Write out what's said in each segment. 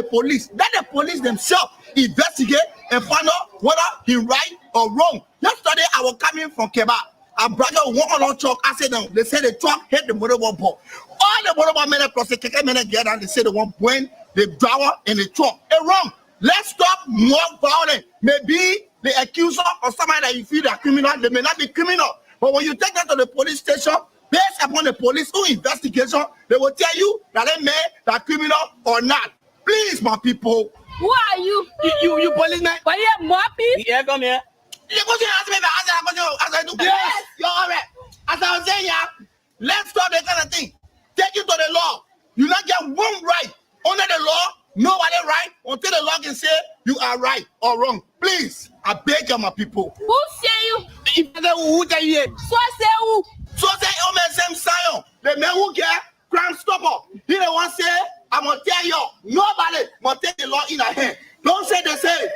Police, let the police themselves investigate and find out whether he right or wrong. Yesterday, I was coming from Keba. A brother walked on truck. I said, they said the truck hit the motorball ball. All the motorball men across the Keke men get down. They said the one point the driver in the truck. It's wrong. Let's stop more violence. Maybe the accuser or somebody that you feel are criminal, they may not be criminal. But when you take them to the police station, based upon the police investigation, they will tell you that they may are criminal or not. Please, my people. Who are you? You policeman. Why you mopping? Yeah, come here. You go to ask me as I do. Yes, you're all right. As I was saying, yeah, let's stop that kind of thing. Take you to the law. You not get one right under the law. Nobody right until the law can say you are right or wrong. Please, I beg you, my people. Who say you? Who tell you? So say who? So say oh man, same Zion. The man who get crime stopper. He the one say, I'm gonna tell you, nobody must take the law in their hand. Don't say they say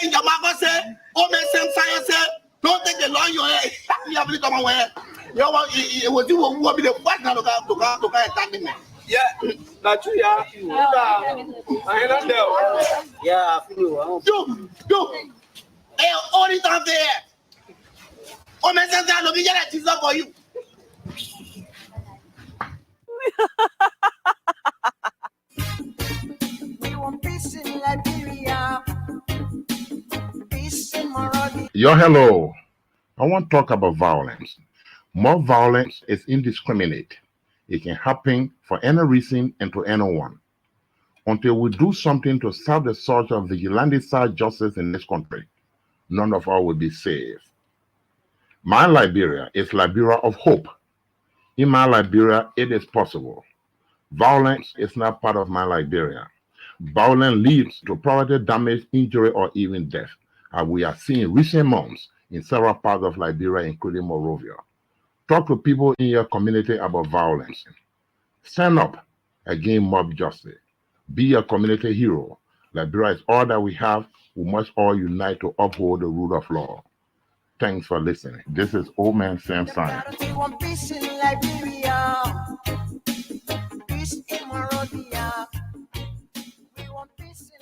in your mouth say, oh man, same Zion say, don't take the law in your hand. You have to come away. You want it was you who will be the first now to come attack me. Yeah, that's true. Yeah, I don't know. Yeah, I feel you. Hey, all the time there. Oh man, same Zion, look at this up for you. Yo, hello. I want to talk about violence. More violence is indiscriminate. It can happen for any reason and to anyone. Until we do something to stop the surge of vigilante-style justice in this country, none of us will be saved. My Liberia is Liberia of hope. In my Liberia, it is possible. Violence is not part of my Liberia. Violence leads to property damage, injury, or even death, as we are seeing recent months in several parts of Liberia, including Monrovia. Talk to people in your community about violence. Stand up against mob justice. Be a community hero. Liberia is all that we have. We must all unite to uphold the rule of law. Thanks for listening. This is Old Man Sam Simon. We want peace in Liberia. Peace in Monrovia. We want peace in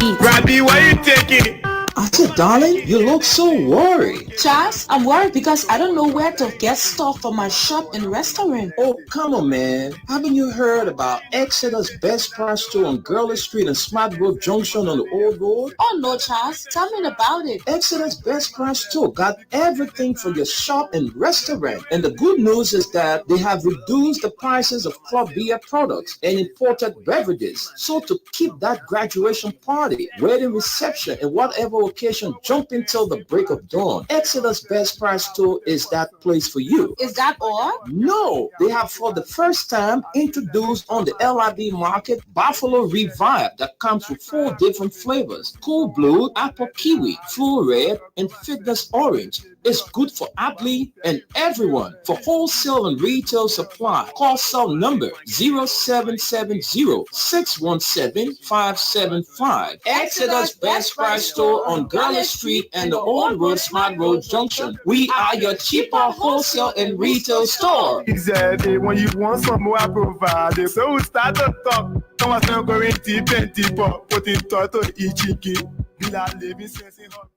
Liberia. Rabbi, why you taking? I said, darling, you look so worried. Charles, I'm worried because I don't know where to get stuff for my shop and restaurant. Oh, come on, man. Haven't you heard about Exodus Best Price Store on Gurley Street and Smart Road Junction on the Old Road? Oh, no, Charles. Tell me about it. Exodus Best Price Store got everything for your shop and restaurant. And the good news is that they have reduced the prices of club beer products and imported beverages. So to keep that graduation party, wedding reception, and whatever occasion jumping till the break of dawn, Exodus Best Price Store is that place for you. Is that all? No, they have for the first time introduced on the LIB market Buffalo Revive that comes with 4 different flavors: Cool Blue, Apple Kiwi, Full Red, and Fitness Orange. It's good for athlete and everyone. For wholesale and retail supply, call cell number 0770-617-575. Exodus Best Price Store on Gurley Street and the Old Road Smart Road Junction. We are your cheaper wholesale and retail store. Exactly. When you want some more, I provide. So we start to talk. Come on, I'm going to 20 pop. Put in toto ichiki. Bila living sense in hot.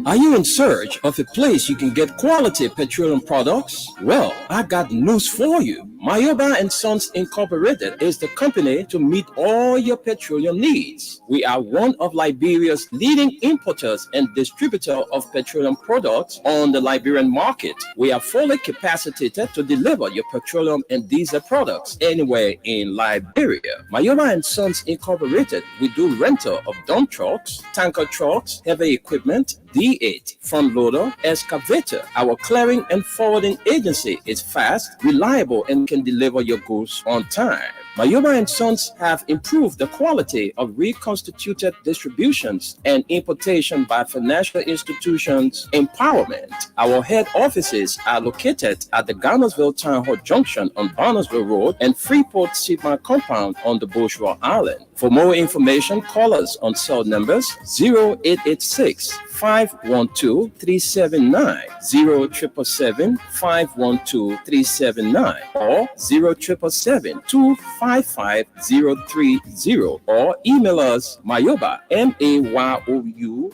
Are you in search of a place you can get quality petroleum products? Well, I got news for you. Mayoba and Sons Incorporated is the company to meet all your petroleum needs. We are one of Liberia's leading importers and distributor of petroleum products on the Liberian market. We are fully capacitated to deliver your petroleum and diesel products anywhere in Liberia. Mayoba and Sons Incorporated, we do rental of dump trucks, tanker trucks, heavy equipment, D8, front loader, excavator. Our clearing and forwarding agency is fast, reliable, and can deliver your goods on time. Mayoba and Sons have improved the quality of reconstituted distributions and importation by financial institutions empowerment. Our head offices are located at the Garnersville Town Hall Junction on Barnesville Road and Freeport Sigma Compound on the Bushra Island. For more information, call us on cell numbers 0886 512-379, 0777-512-379, or 0777-255-030, or email us Mayoba, MAYOUBAHS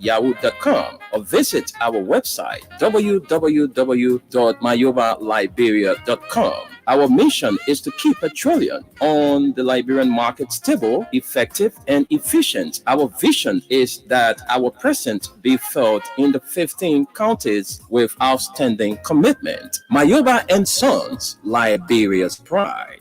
@yahoo.com, or visit our website www.mayobaliberia.com. Our mission is to keep petroleum on the Liberian market stable, effective, and efficient. Our vision is that our presence be felt in the 15 counties with outstanding commitment. Mayoba and Sons, Liberia's pride.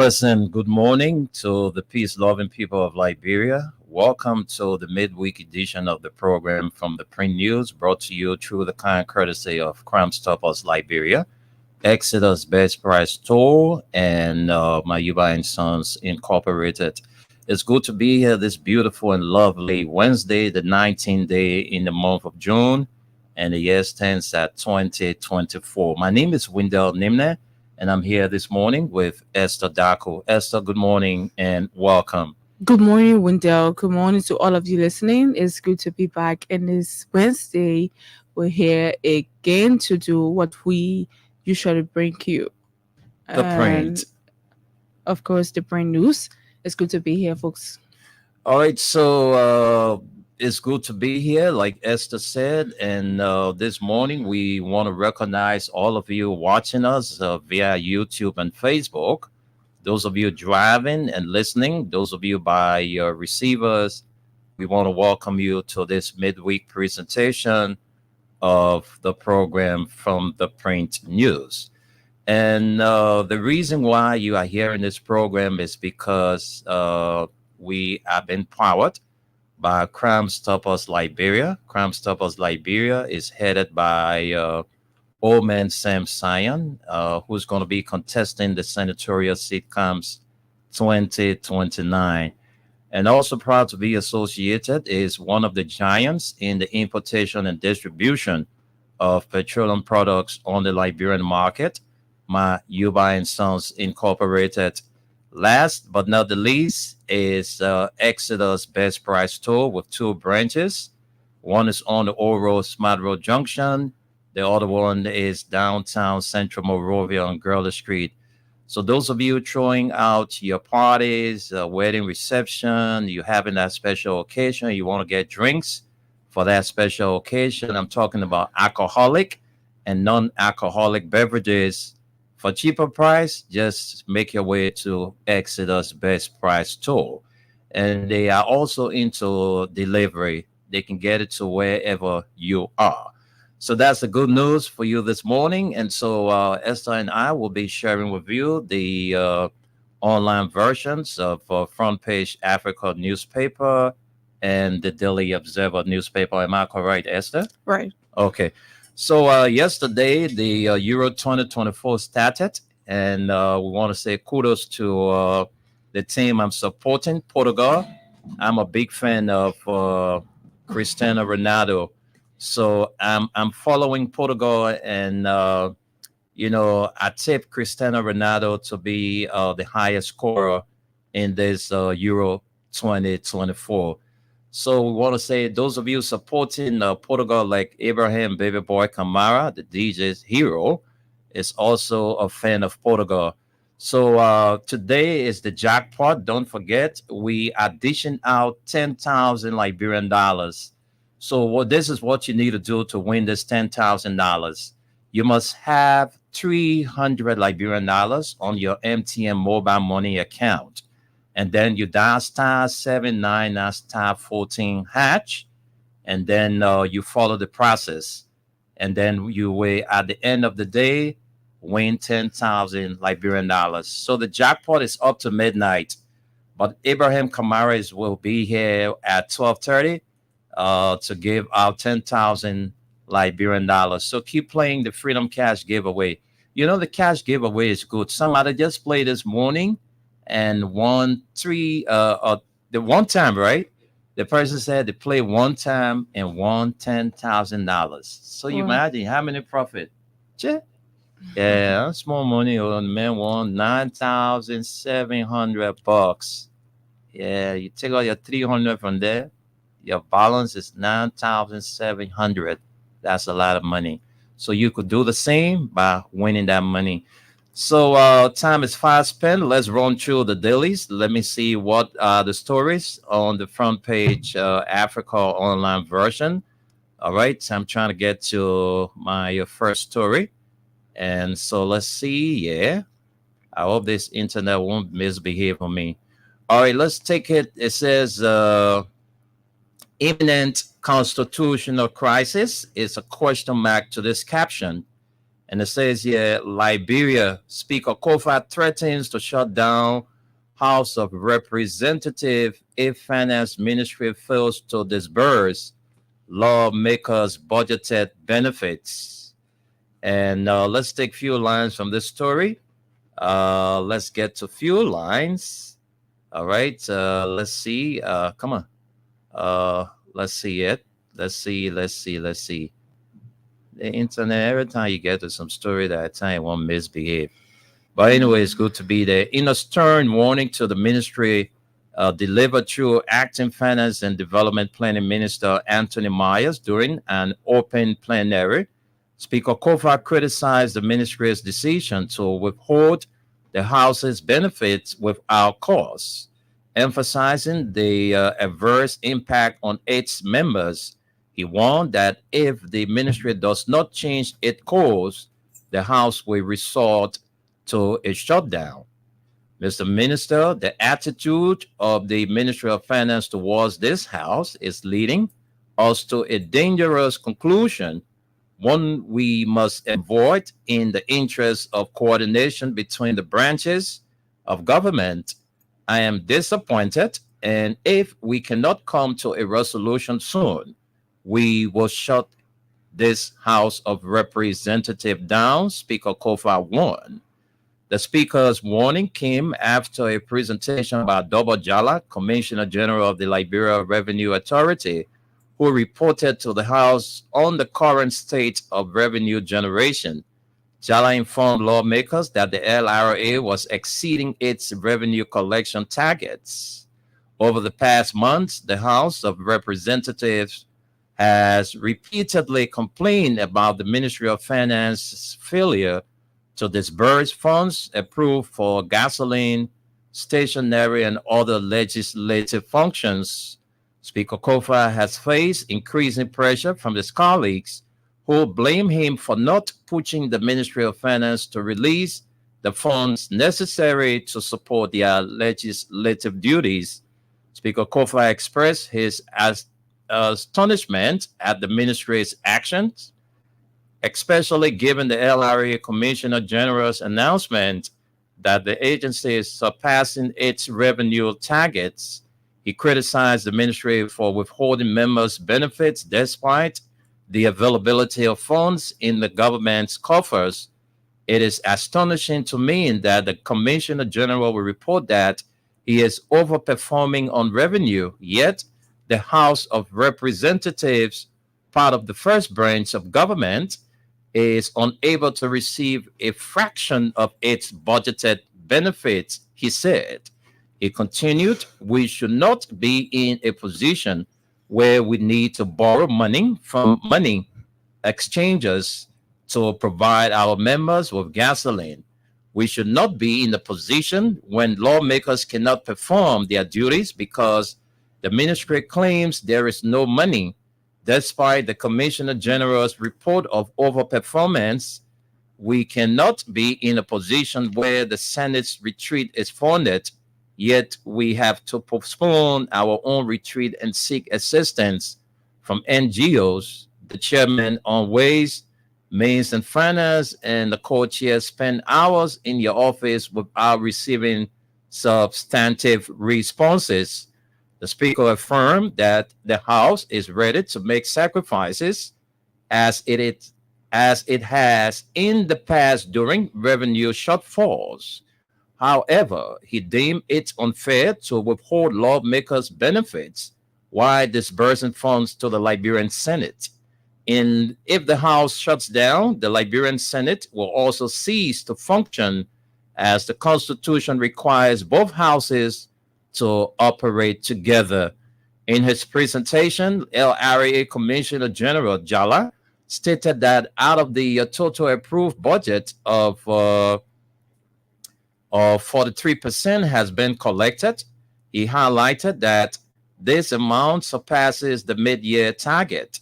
pleasant good morning to the peace loving people of Liberia. Welcome to the midweek edition of the program from the Print News, brought to you through the kind courtesy of Crime Stoppers Liberia, Exodus Best Price Store, and Mayuba and Sons Incorporated. It's good to be here this beautiful and lovely Wednesday, the 19th day in the month of June, and the year stands at 2024. My name is Wendell Nimne, and I'm here this morning with Esther Daco. Esther, good morning and welcome. Good morning, Wendell. Good morning to all of you listening. It's good to be back. And this Wednesday, we're here again to do what we usually bring you. The print. Of course, the print news. It's good to be here, folks. All right, so it's good to be here, like Esther said. And this morning, we want to recognize all of you watching us via YouTube and Facebook. Those of you driving and listening, those of you by your receivers, we want to welcome you to this midweek presentation of the program from the Print News. And the reason why you are hearing this program is because we have been powered by Crime Stoppers Liberia. Crime Stoppers Liberia is headed by Old Man Sam Sion, who's going to be contesting the senatorial sitcoms 2029. And also proud to be associated is one of the giants in the importation and distribution of petroleum products on the Liberian market, Mayuba and Sons Incorporated. Last but not the least is Exodus Best Price Store with two branches. One is on the Old Road, Smart Road Junction. The other one is downtown Central Monrovia on Gurley Street. So those of you throwing out your parties, wedding reception, you having that special occasion, you want to get drinks for that special occasion. I'm talking about alcoholic and non-alcoholic beverages for cheaper price. Just make your way to Exodus Best Price Store. And they are also into delivery. They can get it to wherever you are. So that's the good news for you this morning. And so Esther and I will be sharing with you the online versions of Front Page Africa newspaper and the Daily Observer newspaper. Am I correct, Esther? Right. Okay. So yesterday, the Euro 2024 started, and we want to say kudos to the team I'm supporting, Portugal. I'm a big fan of Cristiano Ronaldo. So I'm following Portugal, and I tipped Cristiano Ronaldo to be the highest scorer in this Euro 2024. So we want to say those of you supporting Portugal, like Abraham Baby Boy Kamara, the DJ's hero, is also a fan of Portugal. So today is the jackpot. Don't forget, we are dishing out 10,000 Liberian dollars. So this is what you need to do to win this $10,000. You must have 300 Liberian dollars on your MTN mobile money account. And then you dial *79*14#, and then you follow the process. And then you will, at the end of the day, win 10,000 Liberian dollars. So the jackpot is up to midnight. But Abraham Kamara will be here at 12:30. To give out 10,000 Liberian dollars. So keep playing the Freedom Cash giveaway. You know, the cash giveaway is good. Somebody just played this morning and won the one time, right? The person said they played one time and won $10,000. So you imagine how many profit? Yeah, small money. The man won $9,700. Yeah, you take out your 300 from there. Your balance is 9,700. That's a lot of money. So you could do the same by winning that money. So time is fast spent. Let's run through the dailies. Let me see what are the stories on the Front Page Africa online version. All right, so I'm trying to get to my first story. And so let's see. Yeah, I hope this internet won't misbehave on me. All right, let's take it. It says imminent constitutional crisis is a question mark to this caption. And it says here, Liberia Speaker Kofa threatens to shut down House of Representative if Finance Ministry fails to disburse lawmakers' budgeted benefits. And let's take few lines from this story. Let's get to few lines. All right. Let's see. Come on. Let's see it. Let's see. The internet, every time you get to some story that I tell you won't misbehave. But anyway, it's good to be there. In a stern warning to the ministry delivered through Acting Finance and Development Planning Minister Anthony Myers during an open plenary, Speaker Kofa criticized the ministry's decision to withhold the House's benefits without cause, emphasizing the adverse impact on its members. He warned that if the ministry does not change its course, the House will resort to a shutdown. Mr. Minister, the attitude of the Ministry of Finance towards this House is leading us to a dangerous conclusion, one we must avoid in the interest of coordination between the branches of government. I am disappointed, and if we cannot come to a resolution soon, we will shut this House of Representatives down, Speaker Kofa warned. The Speaker's warning came after a presentation by Dobo Jala, Commissioner General of the Liberia Revenue Authority, who reported to the House on the current state of revenue generation. Jala informed lawmakers that the LRA was exceeding its revenue collection targets. Over the past months, the House of Representatives has repeatedly complained about the Ministry of Finance's failure to disburse funds approved for gasoline, stationery, and other legislative functions. Speaker Kofa has faced increasing pressure from his colleagues who blame him for not pushing the Ministry of Finance to release the funds necessary to support their legislative duties. Speaker Kofa expressed his astonishment at the ministry's actions, especially given the LRA Commissioner General's announcement that the agency is surpassing its revenue targets. He criticized the ministry for withholding members' benefits despite the availability of funds in the government's coffers. It is astonishing to me that the Commissioner General will report that he is overperforming on revenue, yet the House of Representatives, part of the first branch of government, is unable to receive a fraction of its budgeted benefits, he said. He continued, we should not be in a position where we need to borrow money from money exchangers to provide our members with gasoline. We should not be in a position when lawmakers cannot perform their duties because the ministry claims there is no money. Despite the Commissioner General's report of overperformance, we cannot be in a position where the Senate's retreat is funded, yet we have to postpone our own retreat and seek assistance from NGOs. The chairman on Ways, Means and Finance and the co-chair spend hours in your office without receiving substantive responses. The Speaker affirmed that the House is ready to make sacrifices as it has in the past during revenue shortfalls. However, he deemed it unfair to withhold lawmakers' benefits while disbursing funds to the Liberian Senate. And if the House shuts down, the Liberian Senate will also cease to function, as the Constitution requires both houses to operate together. In his presentation, LRA Commissioner General Jala stated that out of the total approved budget of 43% has been collected. He highlighted that this amount surpasses the mid-year target.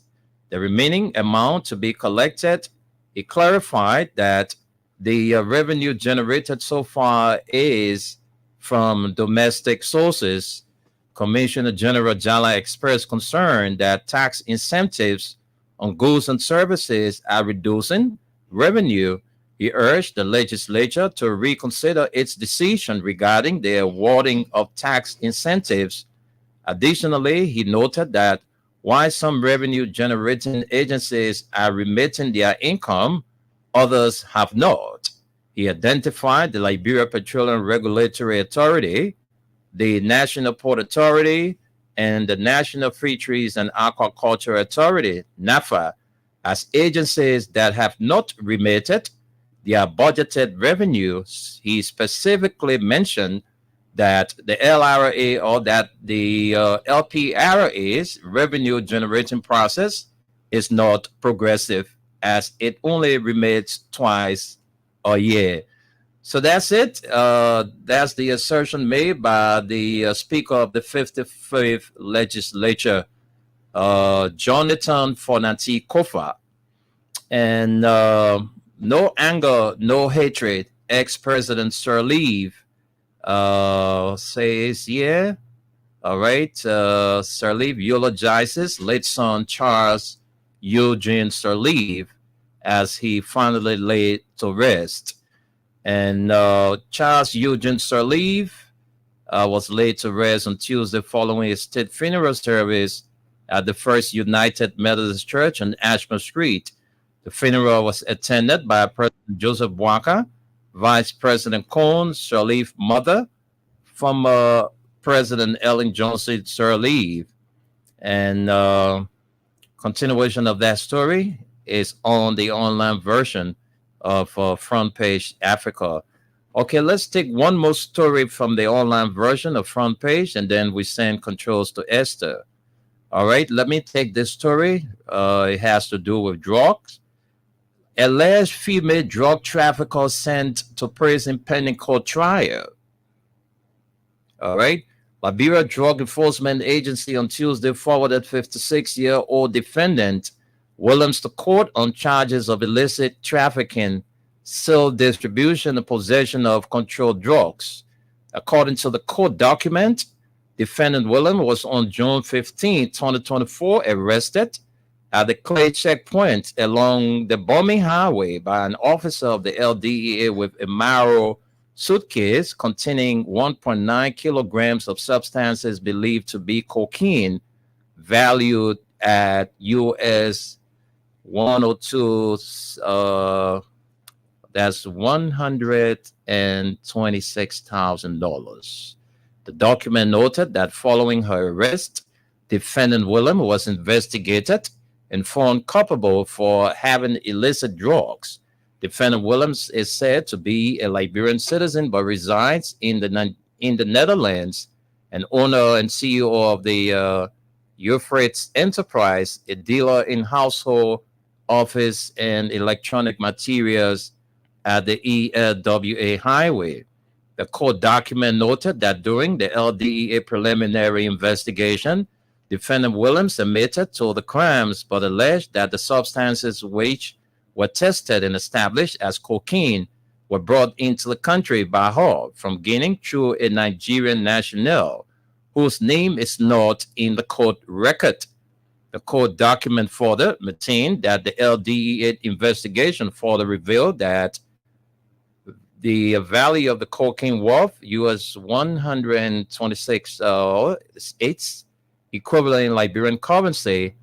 The remaining amount to be collected, he clarified that the revenue generated so far is from domestic sources. Commissioner General Jala expressed concern that tax incentives on goods and services are reducing, revenue, he urged the legislature to reconsider its decision regarding the awarding of tax incentives. Additionally, he noted that while some revenue generating agencies are remitting their income, others have not. He identified the Liberia Petroleum Regulatory Authority, the National Port Authority, and the National Fisheries and Aquaculture Authority, NAFA, as agencies that have not remitted their budgeted revenues. He specifically mentioned that the LRA or that the LPRA's revenue generating process is not progressive, as it only remits twice a year. So that's it. That's the assertion made by the Speaker of the 55th Legislature, Jonathan Fonati Kofa. And no anger, no hatred. Ex-President Sirleaf says, yeah, all right. Sirleaf eulogizes late son Charles Eugene Sirleaf as he finally laid to rest. And Charles Eugene Sirleaf was laid to rest on Tuesday following a state funeral service at the First United Methodist Church on Ashmore Street. The funeral was attended by President Joseph Boakai, Vice President Cone Sirleaf's mother, former President Ellen Johnson Sirleaf. And continuation of that story is on the online version of Front Page Africa. Okay, let's take one more story from the online version of Front Page, and then we send controls to Esther. All right, let me take this story. It has to do with drugs. Alleged female drug trafficker sent to prison pending court trial. All right. Liberia Drug Enforcement Agency on Tuesday forwarded 56-year-old defendant Williams to court on charges of illicit trafficking, sale, distribution, and possession of controlled drugs. According to the court document, defendant Williams was on June 15, 2024, arrested at the Clay checkpoint along the Bombing Highway by an officer of the LDEA with a Maro suitcase containing 1.9 kilograms of substances believed to be cocaine, valued at US 102, that's $126,000. The document noted that following her arrest, defendant William was investigated and found culpable for having illicit drugs. Defendant Williams is said to be a Liberian citizen but resides in the Netherlands, and owner and CEO of the Euphrates Enterprise, a dealer in household, office, and electronic materials at the ELWA Highway. The court document noted that during the LDEA preliminary investigation, defendant Williams admitted to the crimes but alleged that the substances which were tested and established as cocaine were brought into the country by her from Guinea through a Nigerian national whose name is not in the court record. The court document further maintained that the LDEA investigation further revealed that the value of the cocaine worth US 126 states equivalent Liberian currency.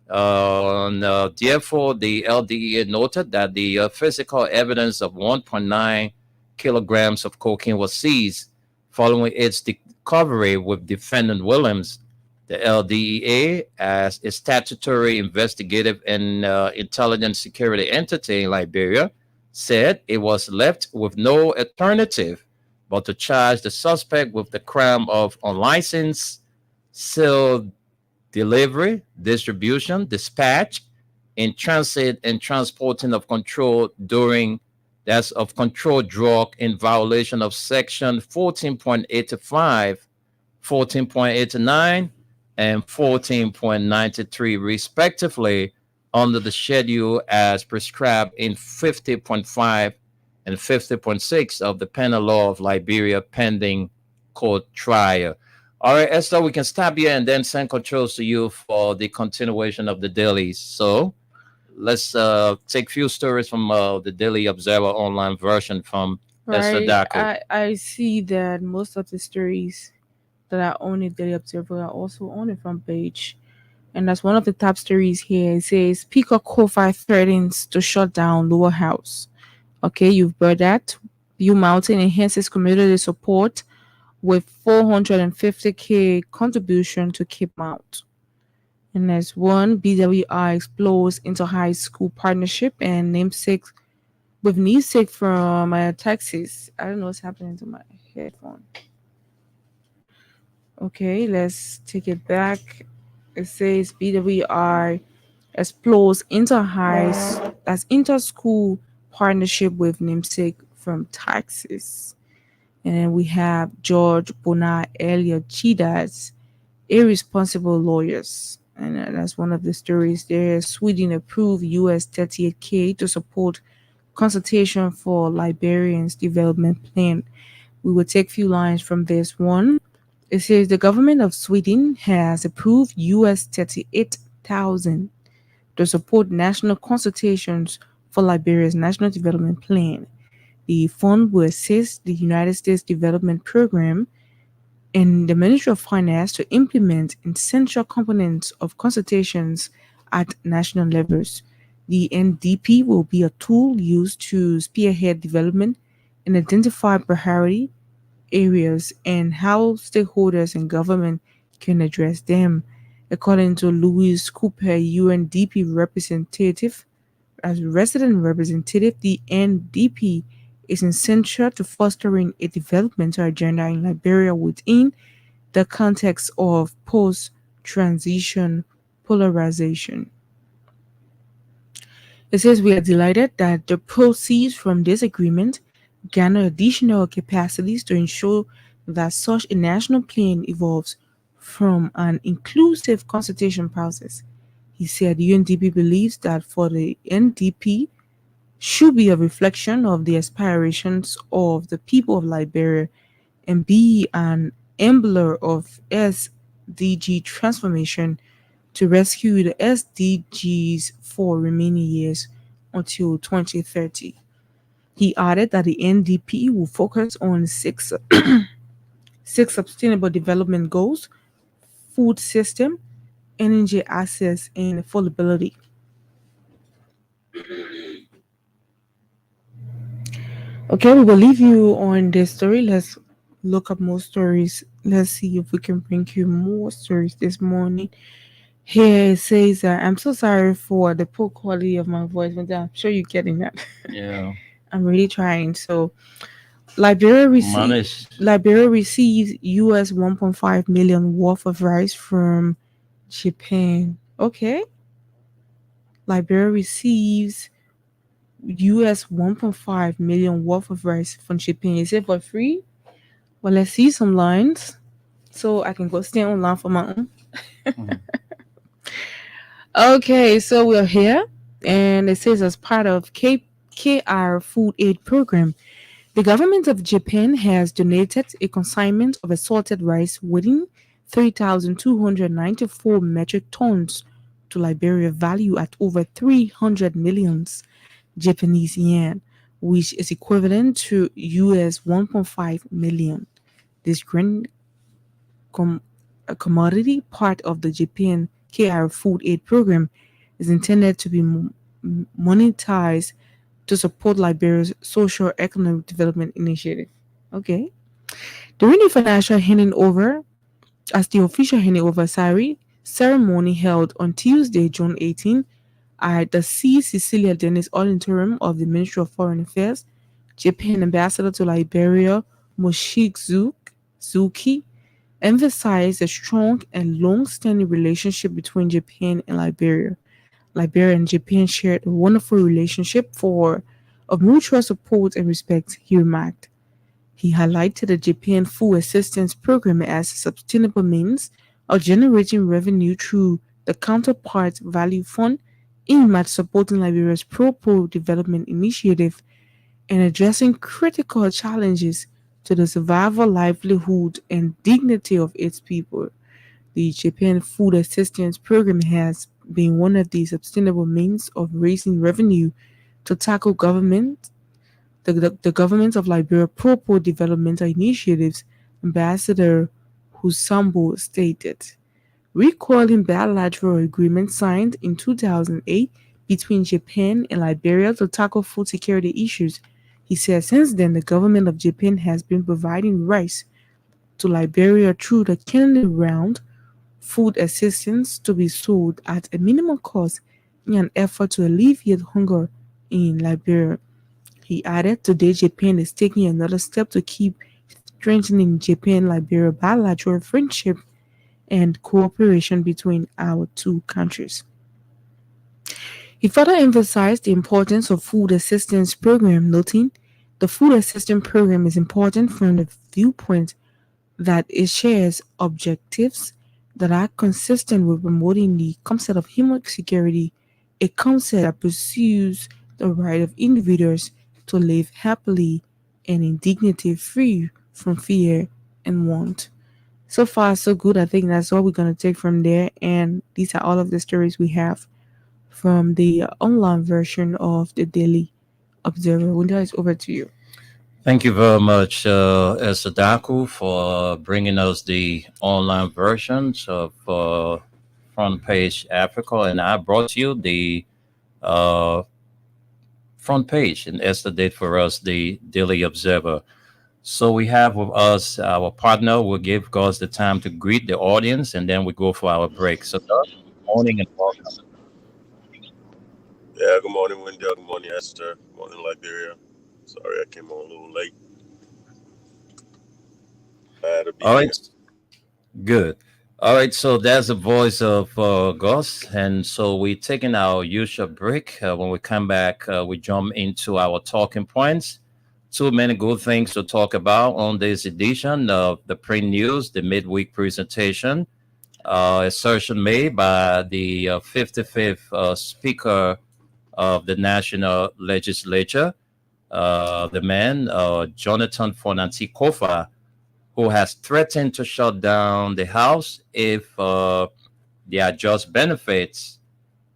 Therefore, the LDEA noted that the physical evidence of 1.9 kilograms of cocaine was seized following its discovery with defendant Williams. The LDEA, as a statutory investigative and intelligence security entity in Liberia, said it was left with no alternative but to charge the suspect with the crime of unlicensed sale, delivery, distribution, dispatch, in transit, and transporting of control during that's of controlled drug in violation of section 14.85, 14.89, and 14.93 respectively under the schedule as prescribed in 50.5 and 50.6 of the penal law of Liberia pending court trial. All right, Esther, we can stop here and then send controls to you for the continuation of the dailies. So let's take few stories from the Daily Observer online version from Esther Right. Daco. I see that most of the stories that are on the Daily Observer are also on the front page. And that's one of the top stories here. It says Speaker Kofi threatens to shut down Lower House. Okay, you've heard that. Blue Mountain enhances community support with 450K contribution to keep Mount. And there's one BWI explores into high school partnership and namesake with namesake from Texas. I don't know what's happening to my headphone. Okay, let's take it back. It says BWI explores that's inter-school partnership with namesake from Texas. And then we have George Bonar Elliott Chidas, irresponsible lawyers. And that's one of the stories there. Sweden approved US 38K to support consultation for Liberians development plan. We will take few lines from this one. It says the government of Sweden has approved US 38,000 to support national consultations for Liberia's national development plan. The fund will assist the United States Development Program and the Ministry of Finance to implement essential components of consultations at national levels. The NDP will be a tool used to spearhead development and identify priority areas and how stakeholders and government can address them. According to Louis Cooper, UNDP representative, as resident representative, the NDP is essential to fostering a developmental agenda in Liberia within the context of post-transition polarization. It says we are delighted that the proceeds from this agreement garner additional capacities to ensure that such a national plan evolves from an inclusive consultation process. He said UNDP believes that for the NDP should be a reflection of the aspirations of the people of Liberia and be an enabler of SDG transformation to rescue the SDGs for remaining years until 2030. He added that the NDP will focus on six sustainable development goals: food system, energy access, and affordability. Okay, we will leave you on this story. Let's look up more stories. Let's see if we can bring you more stories this morning. Here it says, I'm so sorry for the poor quality of my voice, but I'm sure you're getting that. Yeah. I'm really trying. So, Liberia receives US 1.5 million worth of rice from Japan. Okay. Liberia receives US 1.5 million worth of rice from Japan. Is it for free? Well, let's see some lines so I can go stand online for my own. Okay, so we're here, and it says as part of KR Food Aid Program, the government of Japan has donated a consignment of assorted rice weighing 3,294 metric tons to Liberia, value at over 300 million Japanese yen, which is equivalent to US 1.5 million. This grain commodity, part of the Japan KR Food Aid Program, is intended to be monetized to support Liberia's social economic development initiative. Okay. During the financial handing over, as the official handing over ceremony held on Tuesday, June 18, at the C. Cecilia Dennis Auditorium of the Ministry of Foreign Affairs, Japan Ambassador to Liberia, Moshik Zuki, emphasized a strong and long-standing relationship between Japan and Liberia. Liberia and Japan shared a wonderful relationship of mutual support and respect, he remarked. He highlighted the Japan Food Assistance Program as a sustainable means of generating revenue through the Counterpart Value Fund, aimed at supporting Liberia's pro development initiative and addressing critical challenges to the survival, livelihood, and dignity of its people. The Japan Food Assistance Program has being one of the sustainable means of raising revenue to tackle the government of Liberia pro developmental initiatives. Ambassador Husambo stated, recalling bilateral agreement signed in 2008 between Japan and Liberia to tackle food security issues. He said since then the government of Japan has been providing rice to Liberia through the Kennedy Round food assistance to be sold at a minimal cost in an effort to alleviate hunger in Liberia. He added, today Japan is taking another step to keep strengthening Japan-Liberia bilateral friendship and cooperation between our two countries. He further emphasized the importance of food assistance program, noting the food assistance program is important from the viewpoint that it shares objectives that are consistent with promoting the concept of human security, a concept that pursues the right of individuals to live happily and in dignity, free from fear and want. So far, so good. I think that's all we're going to take from there. And these are all of the stories we have from the online version of the Daily Observer. Winter, is over to you. Thank you very much, Esadaku, for bringing us the online versions of Front Page Africa. And I brought you the front page, and Esther did for us the Daily Observer. So we have with us our partner. We'll give Gus the time to greet the audience, and then we go for our break. So Gus, good morning and welcome. Yeah, good morning, Wendell. Good morning, Esther. Good morning, Liberia. Sorry, I came on a little late. All right, good. All right, so that's the voice of Gus, and so we're taking our usual break. When we come back, we jump into our talking points. Too many good things to talk about on this edition of the print news, the midweek presentation, assertion made by the 55th Speaker of the National Legislature, the man, Jonathan Fonanti Kofa, who has threatened to shut down the House if the just benefits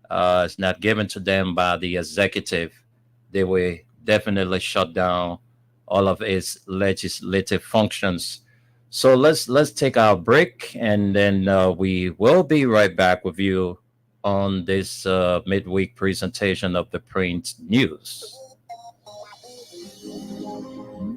is not given to them by the executive. They will definitely shut down all of its legislative functions. So let's take our break, and then we will be right back with you on this midweek presentation of the print news.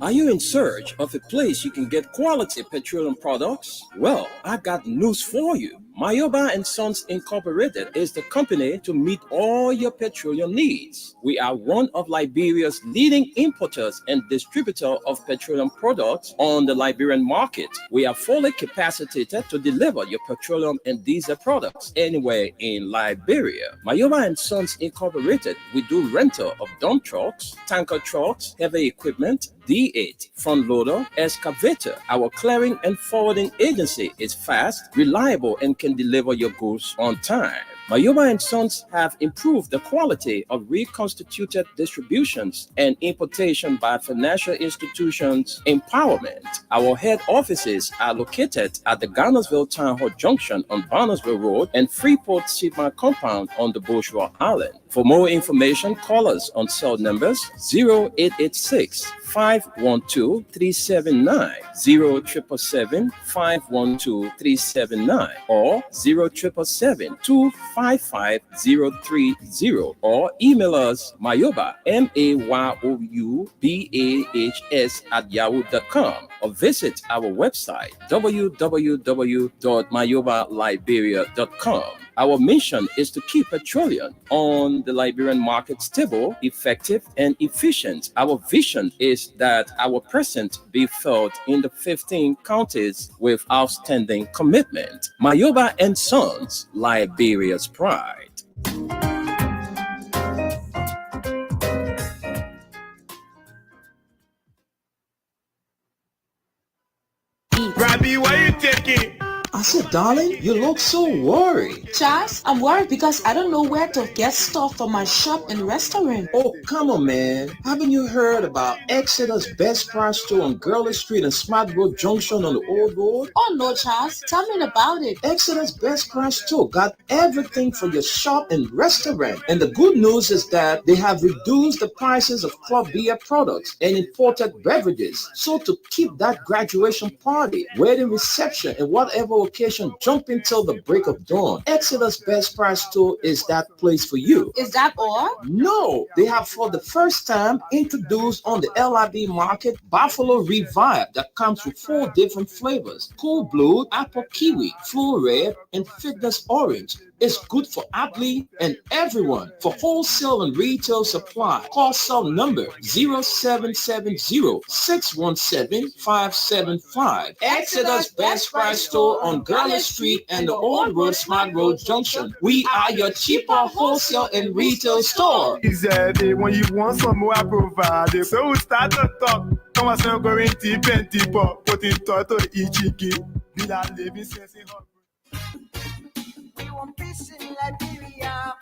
Are you in search of a place you can get quality petroleum products? Well, I got news for you. Mayoba and Sons Incorporated is the company to meet all your petroleum needs. We are one of Liberia's leading importers and distributor of petroleum products on the Liberian market. We are fully capacitated to deliver your petroleum and diesel products anywhere in Liberia. Mayoba and Sons Incorporated, we do rental of dump trucks, tanker trucks, heavy equipment, D8, front loader, excavator. Our clearing and forwarding agency is fast, reliable, and can deliver your goods on time. Mayoba and Sons have improved the quality of reconstituted distributions and importation by financial institutions empowerment. Our head offices are located at the Garnersville Town Hall Junction on Barnesville Road and Freeport Sigma Compound on the Bourgeois Island. For more information, call us on cell numbers 0886 512 379, 0777 512 379, or 0777 255 030, or email us Mayoba, MAYOUBAHS @yahoo.com, or visit our website www.mayobaliberia.com. Our mission is to keep petroleum on the Liberian market stable, effective, and efficient. Our vision is that our presence be felt in the 15 counties with outstanding commitment. Mayoba and Sons, Liberia's pride. Robbie, why you taking? I said, darling, you look so worried. Charles, I'm worried because I don't know where to get stuff for my shop and restaurant. Oh, come on, man. Haven't you heard about Exeter's Best Price Store on Gurley Street and Smart Road Junction on the Old Road? Oh no, Charles, tell me about it. Exeter's Best Price Store got everything for your shop and restaurant. And the good news is that they have reduced the prices of club beer products and imported beverages. So to keep that graduation party, wedding reception, and whatever occasion jumping till the break of dawn, Exeter's Best Price Store is that place for you. Is that all? No, they have for the first time introduced on the LIB market Buffalo Revive that comes with 4 different flavors: Cool Blue, Apple Kiwi, Full Red, and Fitness Orange. It's good for athlete and everyone. For wholesale and retail supply, call cell number 0770-617-575. Exeter's Best Price Store on Garland Street and the Old Road Smart Road Junction. We are your cheaper wholesale and retail store. Easy, when you want some more, I provide. So we start to talk. Come on, so going deep and deeper. Put in toto ichiki. Bila living sense in hot. We want peace in Liberia,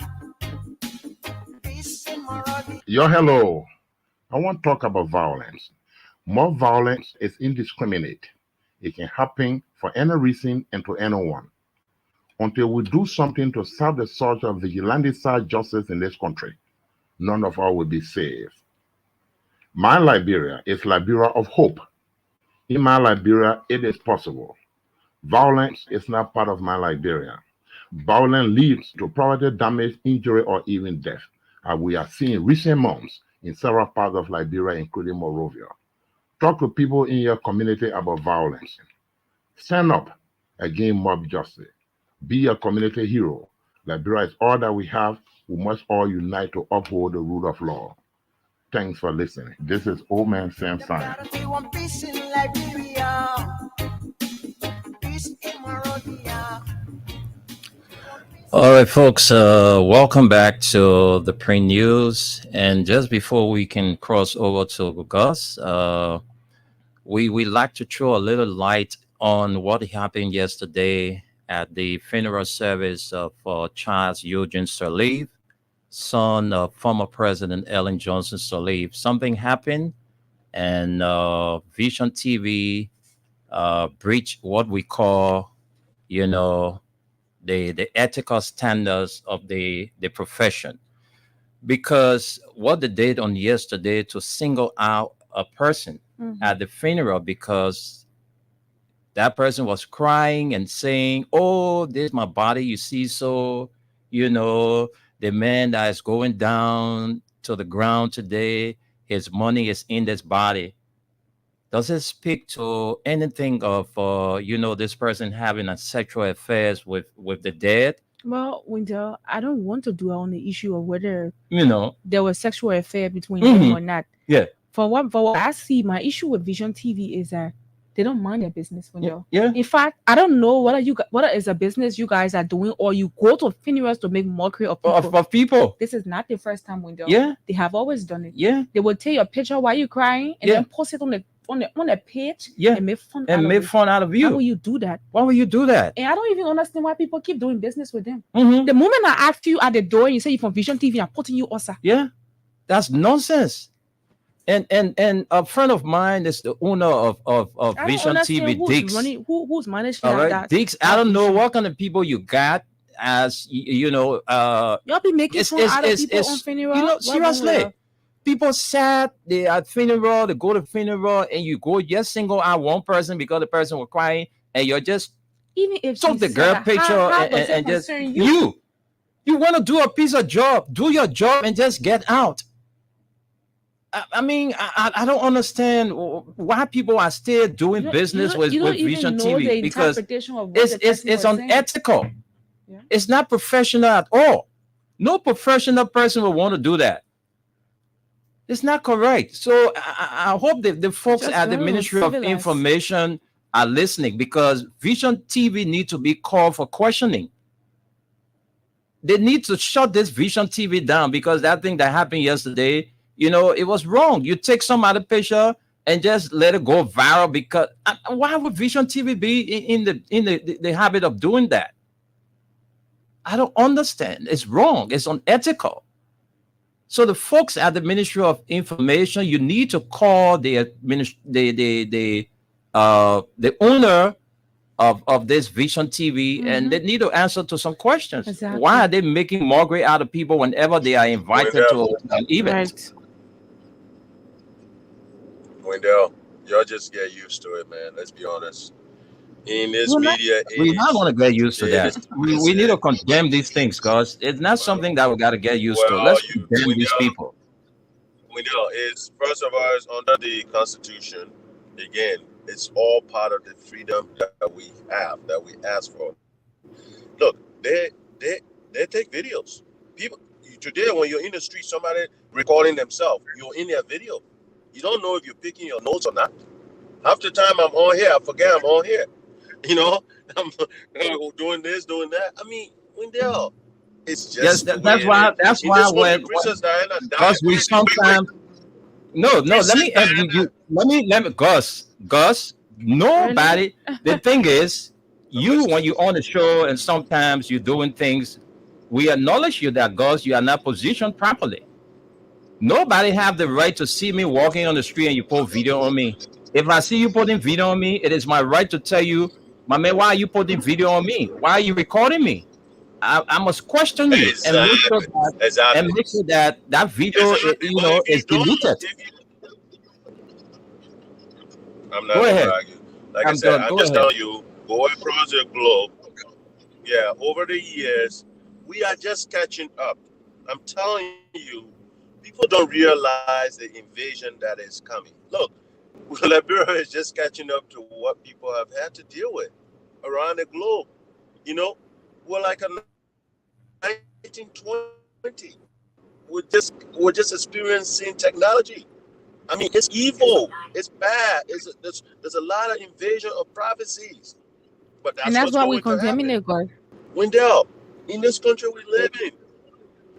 peace in Monrovia. Yo, hello. I want to talk about violence. More violence is indiscriminate. It can happen for any reason and to anyone. Until we do something to stop the surge of vigilante-side justice in this country, none of us will be safe. My Liberia is Liberia of hope. In my Liberia, it is possible. Violence is not part of my Liberia. Violence leads to property damage, injury, or even death, as we are seeing recent months in several parts of Liberia, including Monrovia. Talk to people in your community about violence. Stand up against mob justice. Be a community hero. Liberia is all that we have. We must all unite to uphold the rule of law. Thanks for listening. This is Old Man Sam Simon. We want peace in Liberia, peace in Monrovia. All right, folks, welcome back to the Print News. And just before we can cross over to Gus, we like to throw a little light on what happened yesterday at the funeral service of Charles Eugene Sirleaf, son of former President Ellen Johnson Sirleaf. Something happened, and Vision TV breached what we call, the ethical standards of the profession, because what they did on yesterday to single out a person at the funeral, because that person was crying and saying, "Oh, this is my body, you see, so the man that is going down to the ground today, his money is in this body." Does it speak to anything of, this person having a sexual affairs with the dead? Well, Winter, I don't want to dwell on the issue of whether there was sexual affair between them or not. Yeah. For what I see, my issue with Vision TV is that they don't mind their business, Winter. Yeah. In fact, I don't know whether is a business you guys are doing, or you go to funerals to make mockery of people. Of people. This is not the first time, Winter. Yeah. They have always done it. Yeah. They will take your picture while you're crying and then post it on the page and make fun out of you. How will you do that? Why will you do that? And I don't even understand why people keep doing business with them. The moment I ask you at the door and you say you're from Vision TV, I'm putting you also. Yeah, that's nonsense. And a friend of mine is the owner of Vision TV, Dix. Who's managing all right, that? Dix. I don't know what kind of people you got. As y'all be making fun out of people on funeral. Seriously. People sad, they at funeral, they go to funeral, and you go just single out one person because the person was crying, and you're just even if took the girl picture and just you want to do a piece of job, do your job and just get out. I mean, I don't understand why people are still doing business with Vision TV, because it's unethical. Yeah. It's not professional at all. No professional person will want to do that. It's not correct. So I hope that the folks at the Ministry of Information are listening, because Vision TV needs to be called for questioning. They need to shut this Vision TV down, because that thing that happened yesterday, it was wrong. You take some other picture and just let it go viral. Because why would Vision TV be in the habit of doing that? I don't understand. It's wrong. It's unethical. So the folks at the Ministry of Information, you need to call the owner of this Vision TV, and they need to answer to some questions. Exactly. Why are they making mockery out of people whenever they are invited to an event? Right. Wendell, y'all just get used to it, man. Let's be honest. In this We're not- media We're age, not going to get used to it that. is- We need to condemn these things, because it's not something that we got to get used to. Well, Let's you- condemn these Wendell, people. Wendell, it's first of all, it's under the Constitution. Again, it's all part of the freedom that we have, that we ask for. Look, they take videos. People today, when you're in the street, somebody recording themselves, you're in their video. You don't know if you're picking your notes or not. Half the time I'm on here, I forget I'm on here. You know, I'm doing this, doing that. I mean, Wendell, it's just Yes, the way that's it why. is. That's In why this when country, Princess Diana died. because we sometimes no. Let me let me Gus. Nobody. The thing is, when you're on the show and sometimes you're doing things, we acknowledge you that Gus, you are not positioned properly. Nobody have the right to see me walking on the street and you put video on me. If I see you putting video on me, it is my right to tell you, my man, why are you putting video on me? Why are you recording me? I must question you and make sure that that video, is deleted. I'm not Go going ahead. to argue. Like I'm I said, done. I'm Go just ahead. telling you, go across the globe. Yeah, over the years, we are just catching up. I'm telling you, people don't realize the invasion that is coming. Look, Liberia is just catching up to what people have had to deal with around the globe. You know, we're like a 1920. We're just experiencing technology. I mean, it's evil. It's bad. There's a lot of invasion of privacies. But that's And that's what's why we going to happen. contaminate God. Wendell, in this country we live in.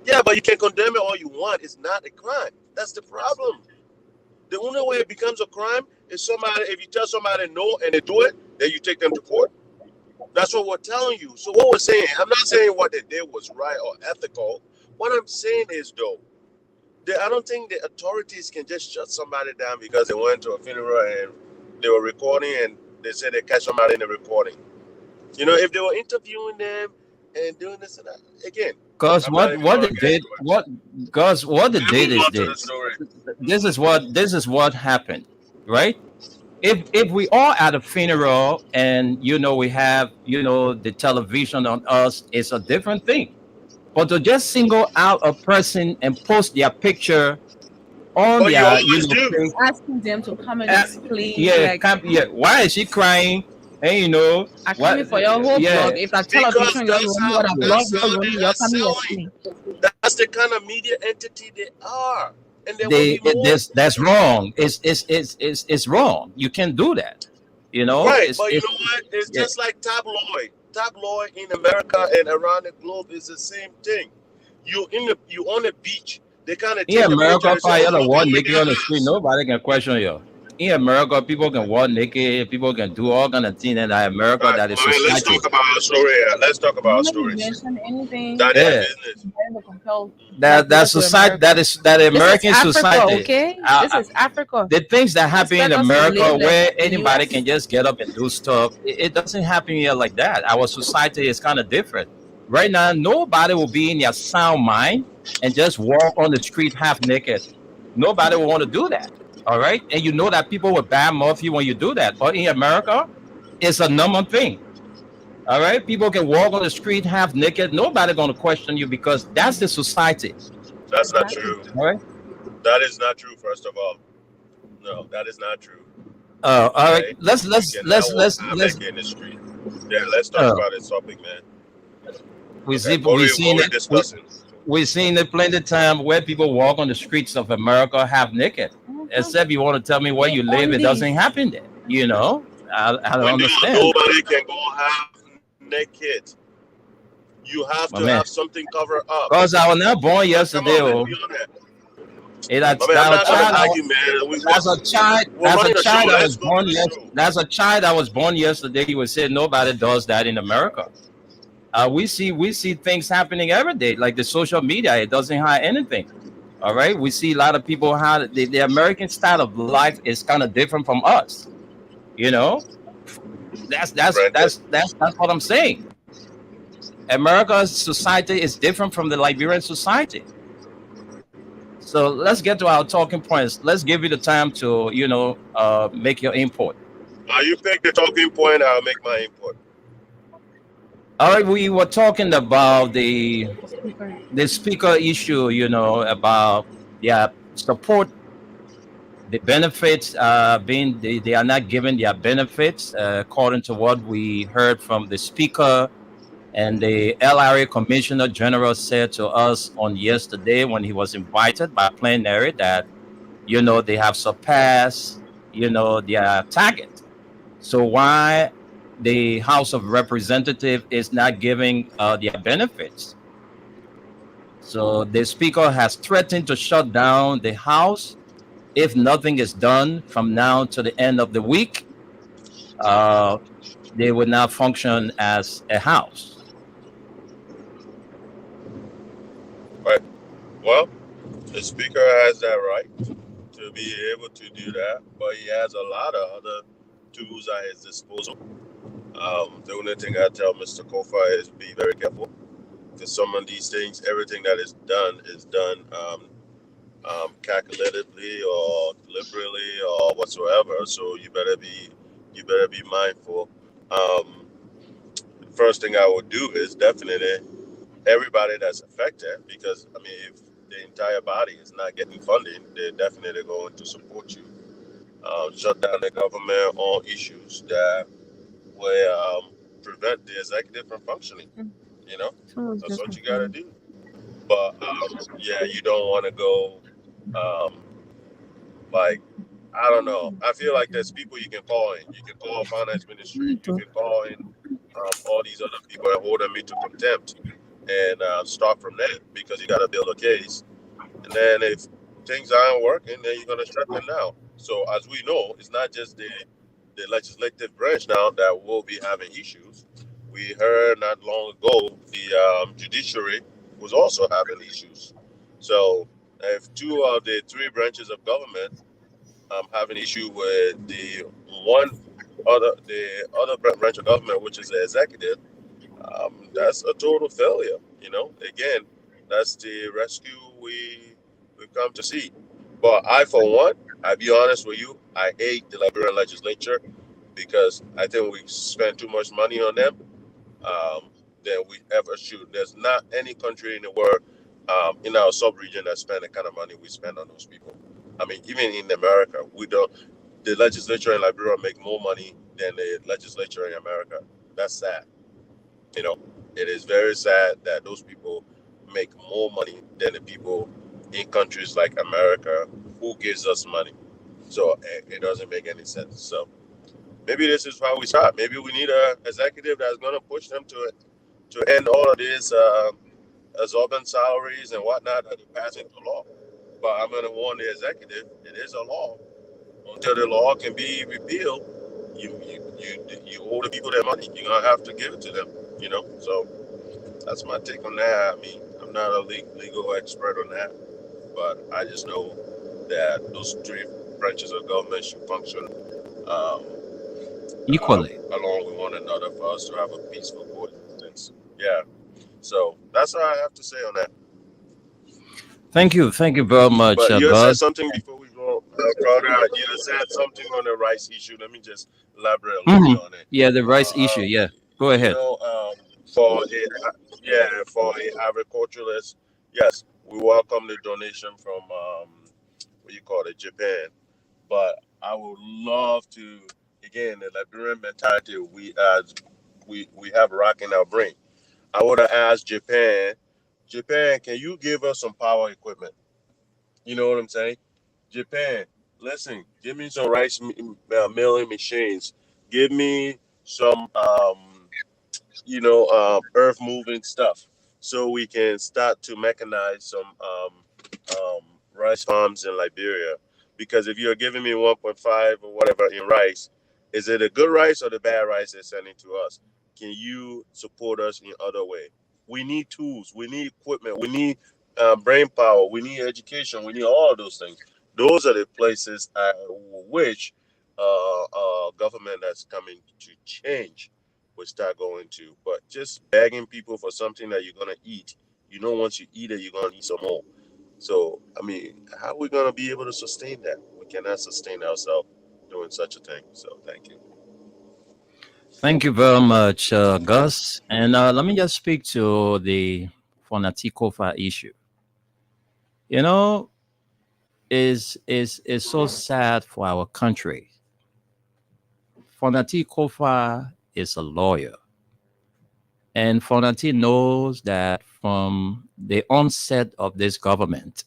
Yeah, but you can condemn it all you want. It's not a crime. That's the problem. The only way it becomes a crime is if you tell somebody no and they do it, then you take them to court. That's what we're telling you. So what we're saying, I'm not saying what they did was right or ethical. What I'm saying is, though, I don't think the authorities can just shut somebody down because they went to a funeral and they were recording and they said they catch somebody in the recording. You know, if they were interviewing them and doing this and that, again. Because I'm what not what even they gonna did what because what they get did into it. is Move on to the this. story. This is what happened, right? If we are at a funeral and we have the television on us, it's a different thing. But to just single out a person and post their picture on But you their always do. thing, Asking them to come and explain. why is she crying? And I coming for your whole blog. If I television, you're Because running what I blog, you're running, you're that's coming how explain. That's the kind of media entity they are. And there will be more. that's wrong. It's wrong. You can't do that. Right, but you know what? It's just like tabloid. Tabloid in America and around the globe is the same thing. You on the beach. They kind of In America, if I ever walk naked on the street, nobody can question you. In America, people can walk naked, people can do all kind of things in America. Right, that is let's society. talk about our story here. Let's talk about our stories. Mention anything. That Yeah. is business. That society, that American This is Africa, society. okay? This is Africa. The things that happen in Expect us to America, live like where the anybody US. can just get up and do stuff, it doesn't happen here like that. Our society is kind of different. Right now, nobody will be in their sound mind and just walk on the street half naked. Nobody will want to do that. All right, and you know that people will badmouth you when you do that. But in America, it's a normal thing. All right, people can walk on the street half naked. Nobody gonna question you because that's the society. That's not true. All right. That is not true. First of all, no, that is not true. All right. Okay? Let's You cannot walk naked in the street. Yeah, let's talk about this topic, man. We've seen it plenty of time where people walk on the streets of America half naked. Except you want to tell me where you live, it doesn't happen there. I don't understand. Nobody can go half naked. You have to have something covered up. Because I was not born yesterday. Come on, man, be on that. That's I mean, I'm that not gonna child. argue, man. That's a child. We're That's a running the show. child that Let's was go born to the yesterday. show. That's a child that was born yesterday. He was saying nobody does that in America. We see things happening every day, like the social media. It doesn't hide anything. All right, we see a lot of people how the American style of life is kind of different from us. You know, that's what I'm saying. America's society is different from the Liberian society. So let's get to our talking points. Let's give you the time to, make your input. You pick the talking point, I'll make my input. All right, we were talking about the speaker issue, about support, the benefits being they are not given their benefits according to what we heard from the speaker. And the LRA Commissioner General said to us on yesterday when he was invited by plenary that, they have surpassed, their target. So why the House of Representatives is not giving their benefits? So the speaker has threatened to shut down the House if nothing is done from now to the end of the week. They would not function as a House. Right. Well, the speaker has that right to be able to do that, but he has a lot of other tools at his disposal. The only thing I tell Mr. Kofa is be very careful, because some of these things, everything that is done calculatedly or deliberately or whatsoever. So you better be mindful. First thing I would do is definitely everybody that's affected, because I mean, if the entire body is not getting funding, they're definitely going to support you. Shut down the government on issues that will prevent the executive from functioning. That's what you gotta do. But you don't want to go like, I don't know. I feel like there's people you can call in. You can call finance ministry. You can call in all these other people and hold them into contempt and start from there, because you got to build a case. And then if things aren't working, then you're going to shut them down. So as we know, it's not just the legislative branch now that will be having issues. We heard not long ago the judiciary was also having issues. So if two of the three branches of government have an issue with the other branch of government, which is the executive, that's a total failure. Again, that's the rescue we've come to see. But I, for one, I'll be honest with you, I hate the Liberian legislature, because I think we spend too much money on them than we ever should. There's not any country in the world in our sub-region that spend the kind of money we spend on those people. I mean, even in America, the legislature in Liberia make more money than the legislature in America. That's sad. It is very sad that those people make more money than the people in countries like America who gives us money. So it doesn't make any sense. So maybe this is how we start. Maybe we need an executive that's going to push them to end all of these exorbitant salaries and whatnot that are passing into law. But I'm going to warn the executive, it is a law. Until the law can be repealed, you owe the people their money. You're going to have to give it to them, So that's my take on that. I mean, I'm not a legal expert on that, but I just know that those three branches of government should function equally along with one another for us to have a peaceful coexistence. Yeah. So that's all I have to say on that. Thank you very much. But you said something before we go, brother. You said something on the rice issue. Let me just elaborate a little bit on it. Yeah, the rice issue. Yeah, go ahead. For a agriculturalist, yes, we welcome the donation from Japan. But I would love to, again, the Liberian mentality we have rocking our brain. I would have asked Japan, can you give us some power equipment? You know what I'm saying? Japan, listen, give me some rice milling machines. Give me some, earth moving stuff, so we can start to mechanize some rice farms in Liberia. Because if you're giving me 1.5 or whatever in rice, is it a good rice or the bad rice they're sending to us? Can you support us in other way? We need tools, we need equipment, we need brain power, we need education, we need all of those things. Those are the places which government that's coming to change will start going to. But just begging people for something that you're gonna eat, once you eat it, you're gonna eat some more. So I mean, how are we gonna be able to sustain that? We cannot sustain ourselves doing such a thing. So thank you. Thank you very much, Gus. And let me just speak to the Fonati Kofa issue. Is so sad for our country. Fonati Kofa is a lawyer. And Fonati knows that from the onset of this government,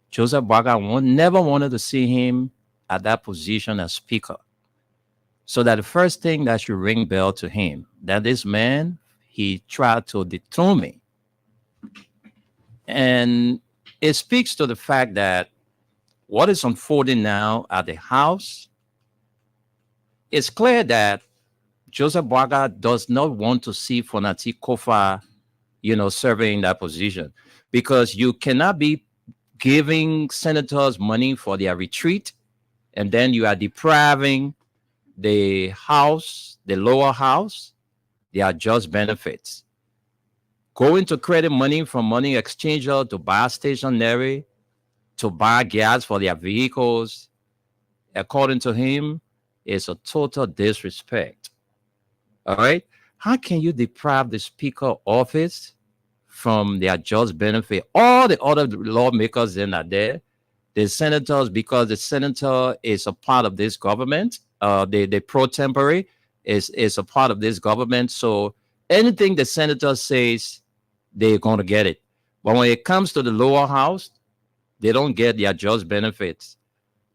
Joseph Boakai never wanted to see him at that position as speaker. So that the first thing that should ring bell to him, that this man, he tried to dethrone me. And it speaks to the fact that what is unfolding now at the House, it's clear that Joseph Boakai does not want to see Fonati Kofa, serving in that position, because you cannot be giving senators money for their retreat, and then you are depriving the House, the lower house, their just benefits. Going to credit money from money exchanger to buy stationery, to buy gas for their vehicles, according to him, is a total disrespect. All right? How can you deprive the Speaker office from their just benefit? All the other lawmakers in are there, the senators, because the senator is a part of this government, the pro tempore is a part of this government. So anything the senator says, they're going to get it. But when it comes to the lower house, they don't get their just benefits.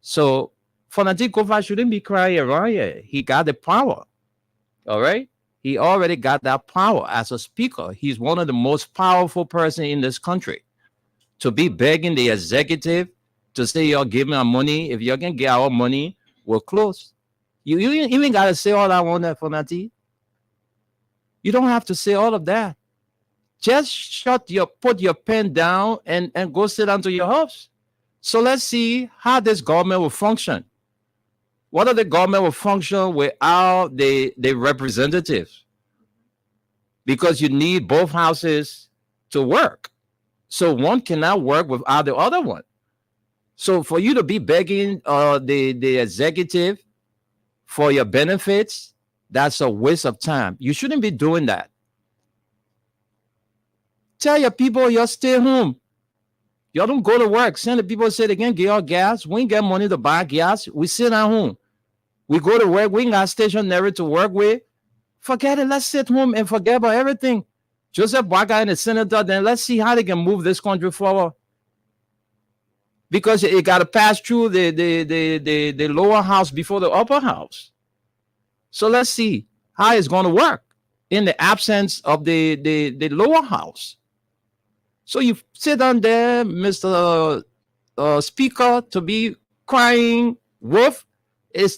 So Fonati Kofa shouldn't be crying around here. He got the power. All right? He already got that power as a speaker. He's one of the most powerful person in this country. To be begging the executive to say, you're giving our money. If you can get our money, we're close. You even got to say all that on that, Fonati. You don't have to say all of that. Just put your pen down and go sit down to your house. So let's see how this government will function. What are the government will function without the representatives? Because you need both houses to work. So one cannot work without the other one. So for you to be begging the executive for your benefits, that's a waste of time. You shouldn't be doing that. Tell your people y'all stay home. Y'all don't go to work. Send the people say they can get our gas. We ain't get money to buy gas. We sit at home. We go to work. We ain't got stationery to work with. Forget it. Let's sit home and forget about everything. Joseph Boakai and the senator, then let's see how they can move this country forward. Because it got to pass through the lower house before the upper house. So let's see how it's going to work in the absence of the lower house. So you sit down there, Mr. Speaker, to be crying wolf. It's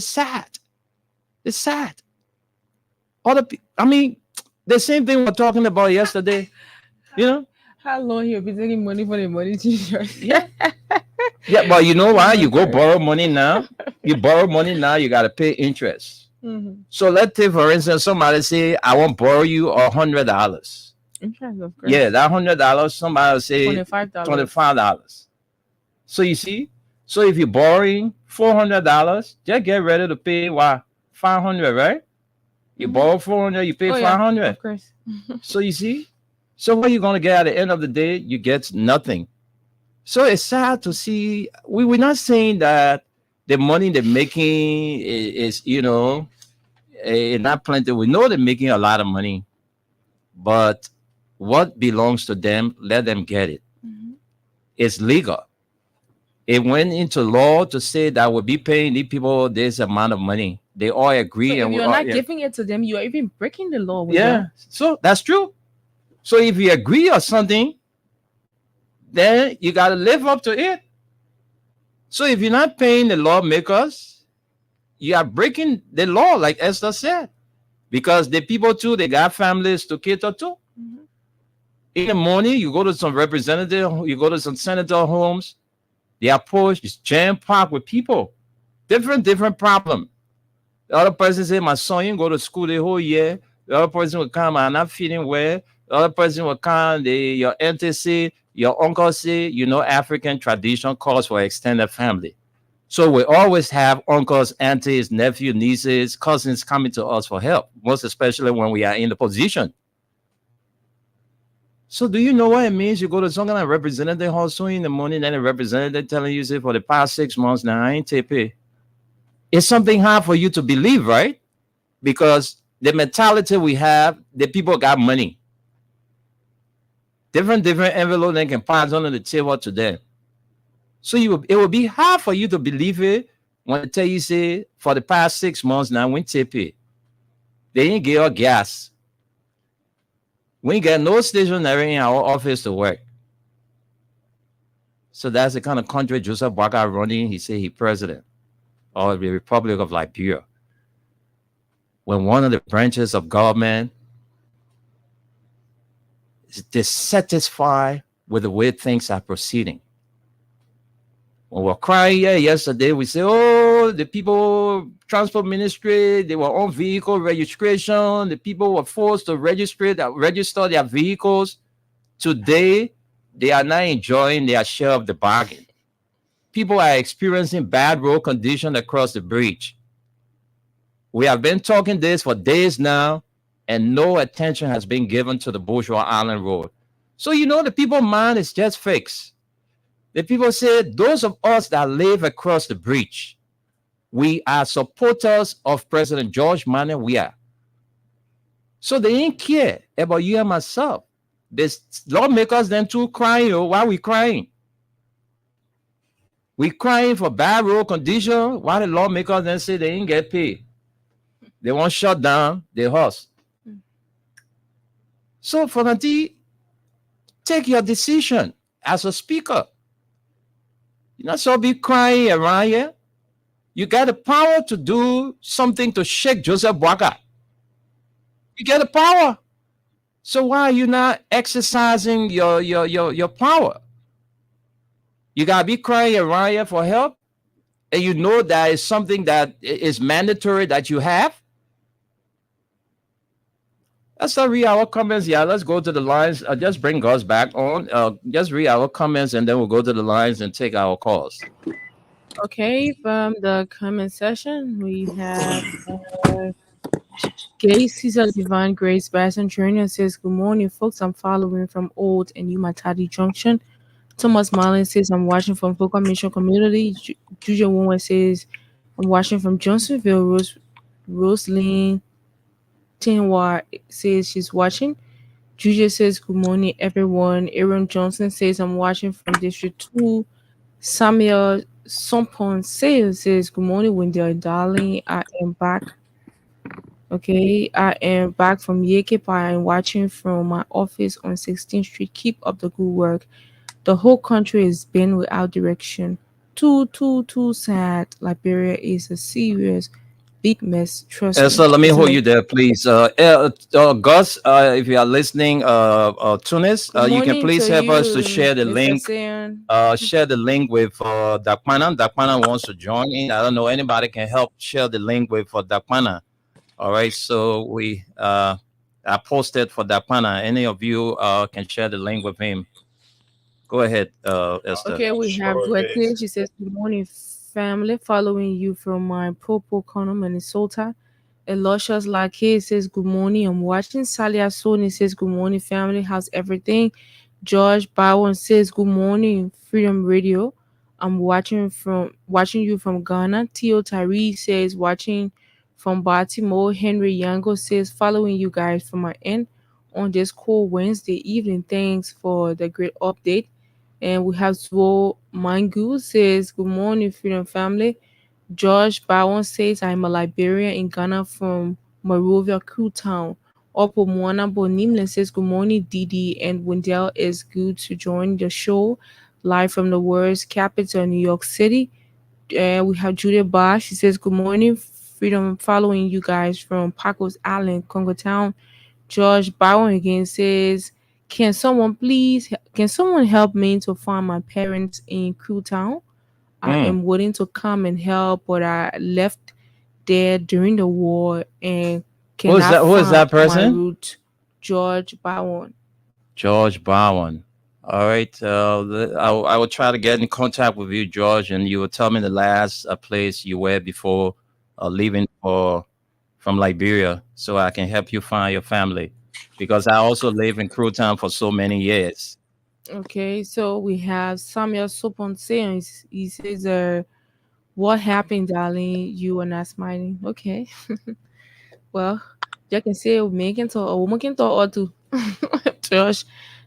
sad. It's sad. The same thing we were talking about yesterday. How long he'll be taking money for the money teachers? Yeah, but you know why? You go borrow money now. You borrow money now, you got to pay interest. Mm-hmm. So let's say, for instance, somebody say, I want to borrow you $100. Interest, of course. Yeah, that $100, somebody will say $25. So you see, so if you're borrowing $400, just get ready to pay what? $500, right? You borrow $400, you pay $500. Yeah, of course. So you see, so what are you going to get at the end of the day? You get nothing. So it's sad to see. We're not saying that the money they're making is not plenty. We know they're making a lot of money, but what belongs to them, let them get it. Mm-hmm. It's legal. It went into law to say that we'll be paying these people this amount of money. They all agree. So and if you're not giving it to them, you are even breaking the law. With them. So that's true. So if you agree on something, then you got to live up to it. So if you're not paying the lawmakers, you are breaking the law, like Esther said, because the people too, they got families to cater to. In the morning, you go to some representative, you go to some senator homes, the approach is jam-packed with people. Different problem. The other person say, my son, you go to school the whole year. The other person will come, I'm not feeling well. The other person will come, your auntie say, your uncle say, you know, African tradition calls for extended family. So we always have uncles, aunties, nephews, nieces, cousins coming to us for help, most especially when we are in the position. So do you know what it means? You go to some kind of representative also in the morning, and a representative telling you, say, for the past 6 months now, I ain't take. It's something hard for you to believe, right? Because the mentality we have, the people got money. Different envelope they can pass under the table to them. So it will be hard for you to believe it when they tell you, say, for the past 6 months now, we take it. They didn't get our gas. We ain't got no stationery in our office to work. So that's the kind of country Joseph Boakai running. He said he's president of the Republic of Liberia. When one of the branches of government is dissatisfied with the way things are proceeding. When we were crying here yesterday, we say, oh, the people, transport ministry, they were on vehicle registration. The people were forced to register their vehicles. Today, they are not enjoying their share of the bargain. People are experiencing bad road conditions across the bridge. We have been talking this for days now, and no attention has been given to the Bourgeois Island Road. So, you know, the people's mind is just fixed. The people say, those of us that live across the bridge, we are supporters of President George Manneh Weah. So they ain't care about you and myself. The lawmakers then too crying. Oh, why we crying? We crying for bad road condition. Why the lawmakers then say they ain't get paid? They want shut down the house. So Fonati, take your decision as a speaker. You're not so be crying around here. You got the power to do something to shake Joseph Boakai. You get the power. So why are you not exercising your power? You gotta be crying around here for help, and you know that is something that is mandatory that you have. Let's not read our comments. Yeah, let's go to the lines. Just bring Gus back on. Just read our comments, and then we'll go to the lines and take our calls. Okay, from the comment section, we have Gay Caesar Divine Grace Basson Jr. says, good morning, folks. I'm following from Old and Umatadi Junction. Thomas Marlin says, I'm watching from Focal Mission Community. Juja Woman says, I'm watching from Johnsonville. Rosaline Tenwa says she's watching. Juja says, good morning, everyone. Aaron Johnson says, I'm watching from District 2. Samuel Sompon says, good morning, Wendy, darling. I am back. Okay, I am back from Yekepa. I am watching from my office on 16th Street. Keep up the good work. The whole country has been without direction. Too sad. Liberia is a serious big mess. Trust me. So let me hold you there, please. Gus, if you are listening, Tunis, you can please help us to share the link. Share the link with Dakpana. Dakpana wants to join in. I don't know, anybody can help share the link with Dakpana. All right, so I posted for Dakpana. Any of you can share the link with him. Go ahead, Esther. Okay, we have Duete. She says, good morning, family. Following you from my Popo Corner, Minnesota. Eloshas Lake says, good morning. I'm watching. Salia Sony says, good morning, family. How's everything? George Bowen says, good morning, Freedom Radio. I'm watching you from Ghana. Tio Tyree says, watching from Baltimore. Henry Yango says, following you guys from my end on this cool Wednesday evening. Thanks for the great update. And we have Zwo Mangu says, good morning, Freedom Family. George Bowen says, I'm a Liberian in Ghana from Monrovia, Crew Town. Opo Mwana Bonimlen says, good morning, Didi and Wendell. Is good to join the show live from the world's capital, New York City. We have Julia Bosch. She says, good morning, Freedom. Following you guys from Pacos Island, Congo Town. George Bowen again says, can someone help me to find my parents in Crew Town? I am willing to come and help, but I left there during the war and Who is cannot that find my person? route. George Bowen. George Bowen. All right. I will try to get in contact with you, George, and you will tell me the last place you were before leaving from Liberia, so I can help you find your family. Because I also live in Crew Town for so many years. Okay, so we have Samuel Soponse. He says, what happened, darling? You are not smiling. Okay. Well, you can say a woman can talk or two.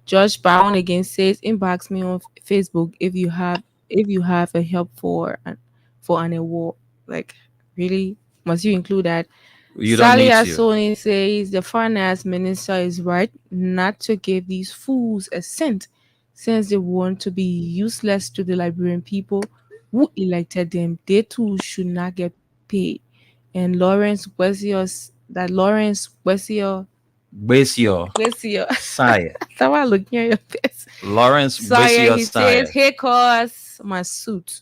Josh Brown again says, inbox me on Facebook if you have a help for an award. Like, really, must you include that? You don't Sally need to. Asoni says the finance minister is right not to give these fools a cent, since they want to be useless to the Liberian people who elected them. They too should not get paid. And Lawrence Wesio Besio Sire. Someone looking at your face. Lawrence Sire, Besio he Sire. says, hey, cause my suit.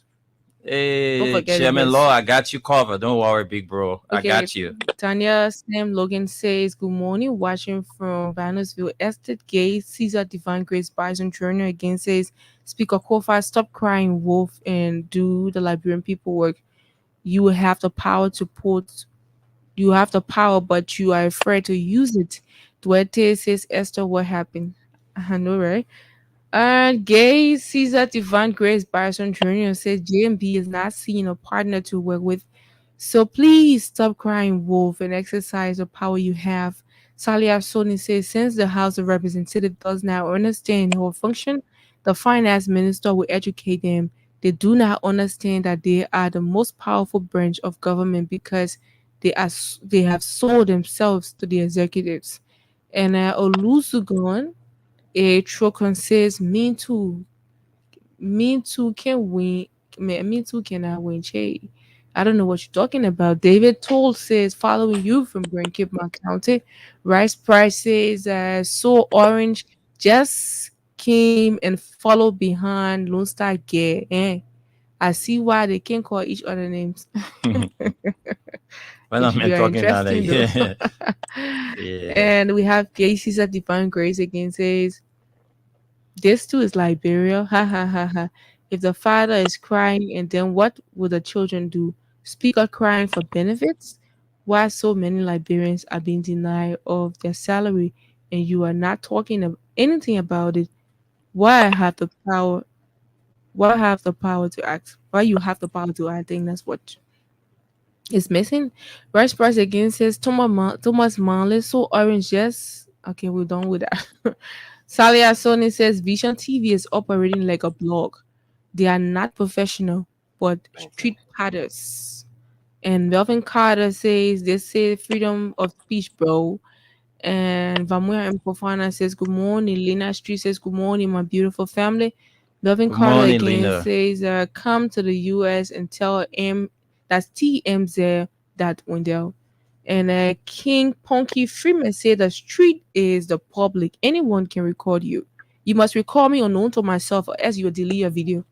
Don't Hey, forget the Chairman best. Law, I got you covered. Don't worry, big bro. I Okay. got you. Tanya Sam Logan says, good morning, watching from Vandersville. Estate Gay, Caesar Divine Grace Bison Jr. again says, Speaker Kofa, stop crying wolf and do the Liberian people work. You have the power but you are afraid to use it. Duarte says, Esther, what happened? I know, right? And Gay Caesar Divine Grace Bison Jr. says JMB is not seeing a partner to work with. So please stop crying wolf and exercise the power you have. Salia Soni says, since the House of Representatives does not understand our function, the finance minister will educate them. They do not understand that they are the most powerful branch of government because they have sold themselves to the executives. And Olusugon, a Trocon says, me too can win. Me too cannot win Che. I don't know what you're talking about. David Toll says, following you from Grand Cape Mount County. Rice Price says, so Orange just came and followed behind Lone Star Gear. I see why they can't call each other names. When I'm Very talking about interesting, it, though. yeah. And we have Gay Caesar Divine Grace again says, this too is Liberia. Ha ha ha ha. If the father is crying, and then what will the children do? Speaker crying for benefits? Why so many Liberians are being denied of their salary and you are not talking anything about it? Why I have the power? Why have the power to act? Why you have the power to act? I think that's what is missing. Rice Price again says Thomas Marley, so Orange, yes. Okay, we're done with that. Salia Sony says Vision TV is operating like a blog. They are not professional, but street padders. And Melvin Carter says they say freedom of speech, bro. And Vamuya M. Fofana says, good morning. Lena Street says, good morning, my beautiful family. Melvin Good Carter morning, again Lena. says, come to the US and tell M that's TMZ that Wendell. And King Punky Freeman said the street is the public. Anyone can record you. You must record me unknown to myself or else you will delete your video.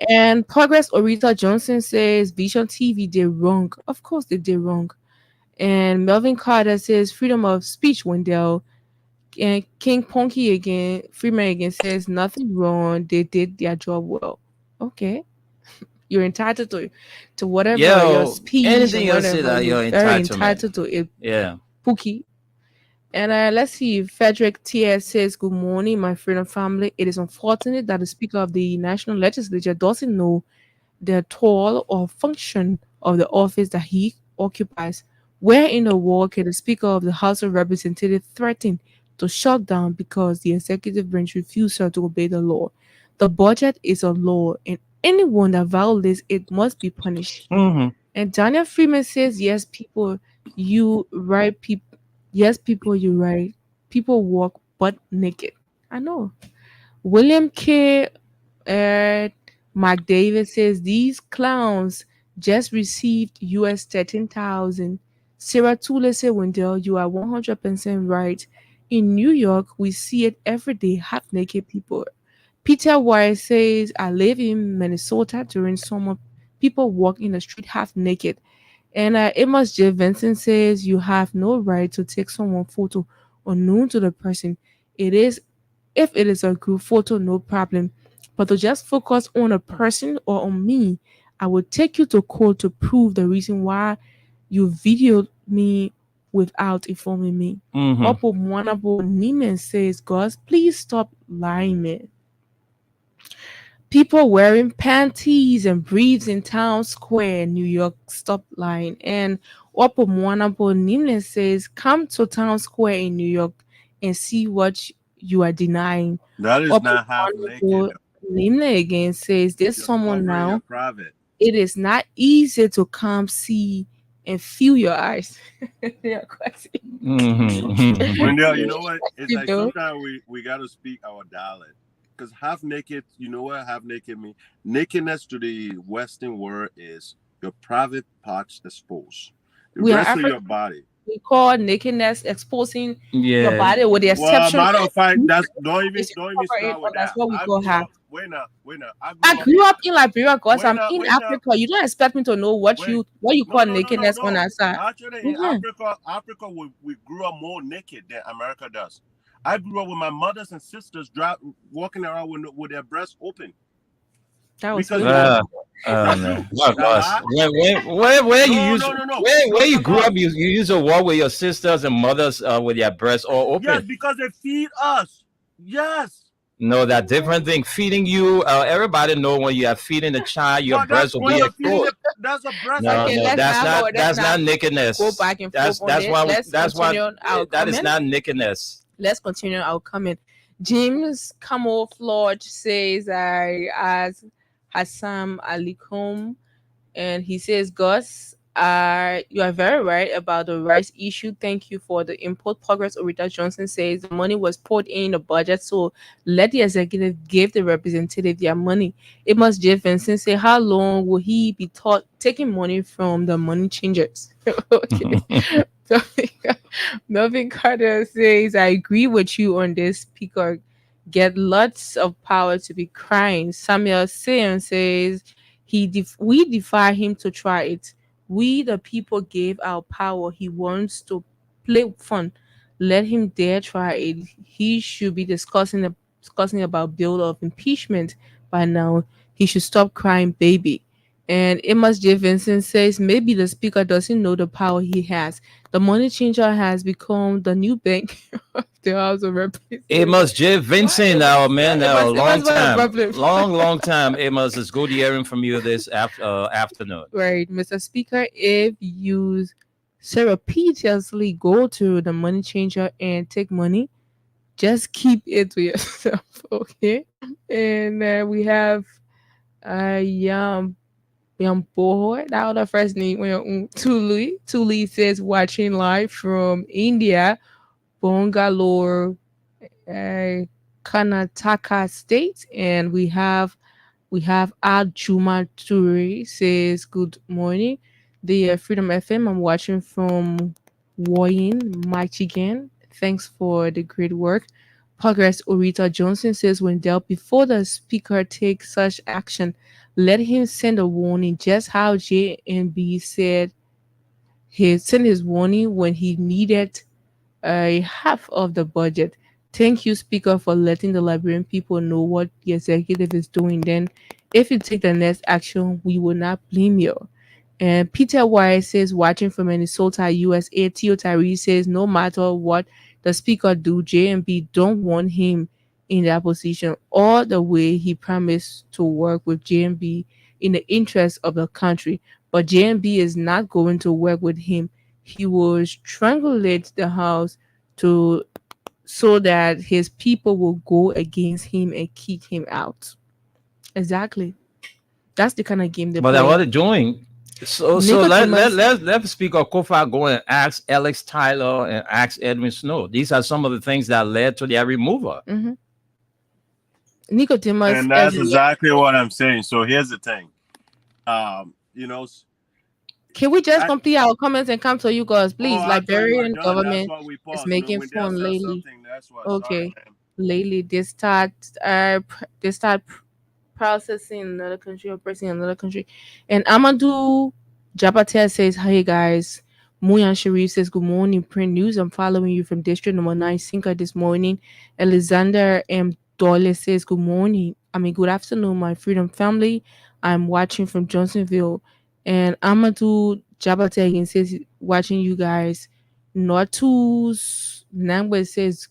And Progress Orita Johnson says Vision TV did wrong. Of course they did wrong. And Melvin Carter says freedom of speech, Wendell. And King Punky again, Freeman again says nothing wrong. They did their job well. Okay. You're entitled to whatever your speech anything and else whatever. that you're very entitlement. entitled to it. Yeah. Pookie. And let's see. Frederick T.S. says, good morning, my freedom family. It is unfortunate that the Speaker of the National Legislature doesn't know the toll or function of the office that he occupies. Where in the world can the Speaker of the House of Representatives threaten to shut down because the executive branch refuses to obey the law? The budget is a law, and anyone that violates it must be punished. Mm-hmm. And Daniel Freeman says, yes, people, you right people. Yes, people, you're right. People walk butt naked. I know. William K. McDavid says these clowns just received US 13,000. Sarah Tule said, Wendell, you are 100% right. In New York, we see it every day, half naked people. Peter White says, I live in Minnesota during summer. People walk in the street half naked. And Amos J. Vincent says, you have no right to take someone's photo unknown to the person. It is if it is a group photo, no problem. But to just focus on a person or on me, I will take you to court to prove the reason why you videoed me without informing me. Mhm. Oppo Mwanabo Neiman says, guys, please stop lying, man. People wearing panties and briefs in Town Square, New York, stop lying. And Oppo Mwanabo Neiman says, come to Town Square in New York and see what you are denying. That is Oppo not half Mwanabo naked. Neiman again says, there's You're someone covering your now. private. It is not easy to come see and feel your eyes. Yeah, crazy. Mhm. Wendell, you know what? It's You like know? sometimes we got to speak our dialect. Because half naked, you know what half naked means? Nakedness to the Western world is your private parts exposed. The We are rest of your African. body. We call nakedness exposing your Yeah. body with the Well, exception matter of fact, of that's don't even cover it, start but with that's that. what we I call grew half. up. Wait now. I grew up in Liberia because I'm in Wait now. Africa. You don't expect me to know what Wait. you No, call no. nakedness on our side. Actually, in Mhm. Africa, we grew up more naked than America does. I grew up with my mothers and sisters walking around with their breasts open. That was Because really Man. What was Uh-huh. where you No, use no. where you Dr. grew Boss. up you use a war with your sisters and mothers with your breasts all Yes, open. because they feed us. Yes. No, that different thing. Feeding you, everybody know when you are feeding a child, your Well, that's breast will when be you're feeding exposed. it. That's a breast. No, okay. no, Let's that's not not let's not nakedness. go back and forth on That's it. why Let's continue our that is comment. not nakedness. Let's continue our comment. James Camouflage says, I as Hassam Alikum, and he says, Gus, you are very right about the rice issue. Thank you for the input. Progress Orita Johnson says the money was poured in the budget, so let the executive give the representative their money. It must Jeff Vincent say, how long will he be taught taking money from the money changers? Okay. Melvin Carter says, I agree with you on this. Peacock get lots of power to be crying. Samuel Sion says, we defy him to try it. We, the people, gave our power. He wants to play fun. Let him dare try it. He should be discussing about bill of impeachment by now. He should stop crying, baby. And Amos J. Vincent says maybe the speaker doesn't know the power he has. The money changer has become the new bank of the House of Representatives. Amos J. Vincent, now man, now a long Amos, what a time, problem. long time. Amos, it's good hearing from you this afternoon. Right, Mr. Speaker, if you surreptitiously go to the money changer and take money, just keep it to yourself, okay? And we have Boy, that was the first name. Tuli says watching live from India, Bangalore, Karnataka state, and we have Ajuma Turi says good morning. The Freedom FM I'm watching from Warren, Michigan. Thanks for the great work. Progress Orita Johnson says Wendell, before the speaker takes such action, let him send a warning, just how JNB said he sent his warning when he needed half of the budget. Thank you, Speaker, for letting the Liberian people know what the executive is doing. Then, if you take the next action, we will not blame you. And Peter Wyatt says, watching from Minnesota, USA, Tio Tyree says, no matter what the speaker do, JMB don't want him in that position all the way. He promised to work with JMB in the interest of the country, but JMB is not going to work with him. He will strangulate the House so that his people will go against him and kick him out. Exactly. That's the kind of game they But play. what they're doing, So let's speak of Kofa go and ask Alex Tyler and ask Edwin Snow. These are some of the things that led to their removal. Mm-hmm. Nicodemus, And that's exactly what I'm saying. So here's the thing. Can we just complete our comments and come to you guys, please? Liberian done. government is making fun lately. Okay, lately they start processing another country or pressing another country. And Amadou Jabatel says, "Hey guys." Muyan Sharif says, "Good morning, Print News. I'm following you from District Number 9, Sinka this morning." Alexander M. Dole says, "Good morning. Good afternoon, my Freedom family. I'm watching from Johnsonville." And Amadou Jabatel says, "Watching you guys." Notus Nangwe says,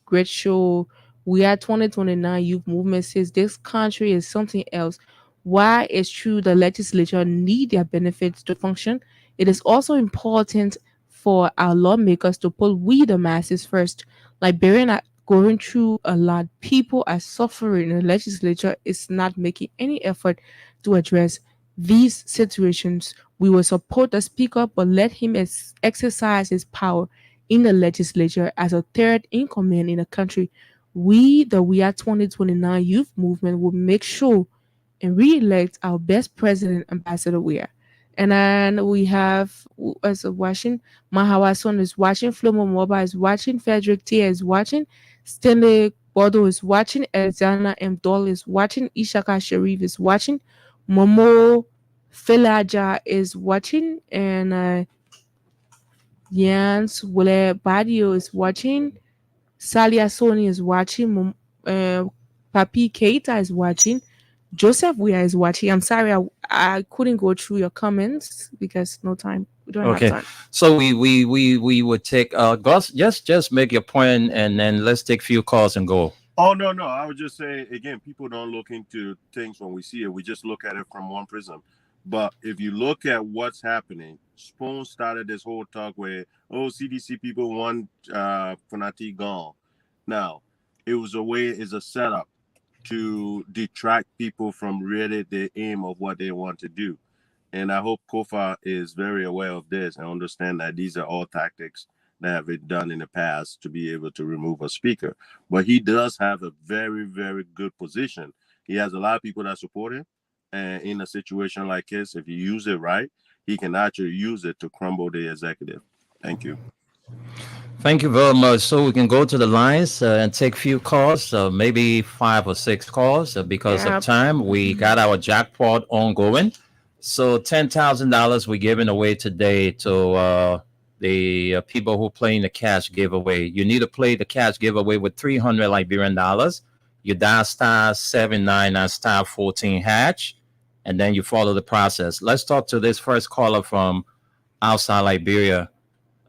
"Great show. We are 2029 Youth Movement says this country is something else. Why it's true the legislature need their benefits to function, it is also important for our lawmakers to put we the masses first. Liberian are going through a lot. People are suffering. The legislature is not making any effort to address these situations. We will support the speaker, but let him exercise his power in the legislature as a third in command in the country. We are 2029 Youth Movement will make sure and re-elect our best president, Ambassador Weir." And then we have as watching, Mahawason is watching, Flomo Moba is watching, Frederick Tia is watching, Stanley Bodo is watching, Alexander M. Dole is watching, Ishaka Sharif is watching, Momo Filaja is watching, and Jans Wule Badio is watching, Salia Sony is watching, Papi Keita is watching, Joseph Weir is watching. I'm sorry, I couldn't go through your comments because no time. We don't have time. So we would take Gus, just make your point and then let's take a few calls and go. Oh no, I would just say again, people don't look into things when we see it. We just look at it from one prism. But if you look at what's happening, Spoon started this whole talk where CDC people want Funati gone. Now, it's a setup to detract people from really the aim of what they want to do. And I hope Kofa is very aware of this and understand that these are all tactics that have been done in the past to be able to remove a speaker. But he does have a very, very good position. He has a lot of people that support him. And in a situation like this, if you use it right, he can actually use it to crumble the executive. Thank you. Thank you very much. So we can go to the lines and take a few calls, maybe 5 or 6 calls because of time. We got our jackpot ongoing. So $10,000 we're giving away today to the people who play in the cash giveaway. You need to play the cash giveaway with $300 Liberian dollars. You dial *79 and *14#, and then you follow the process. Let's talk to this first caller from outside Liberia.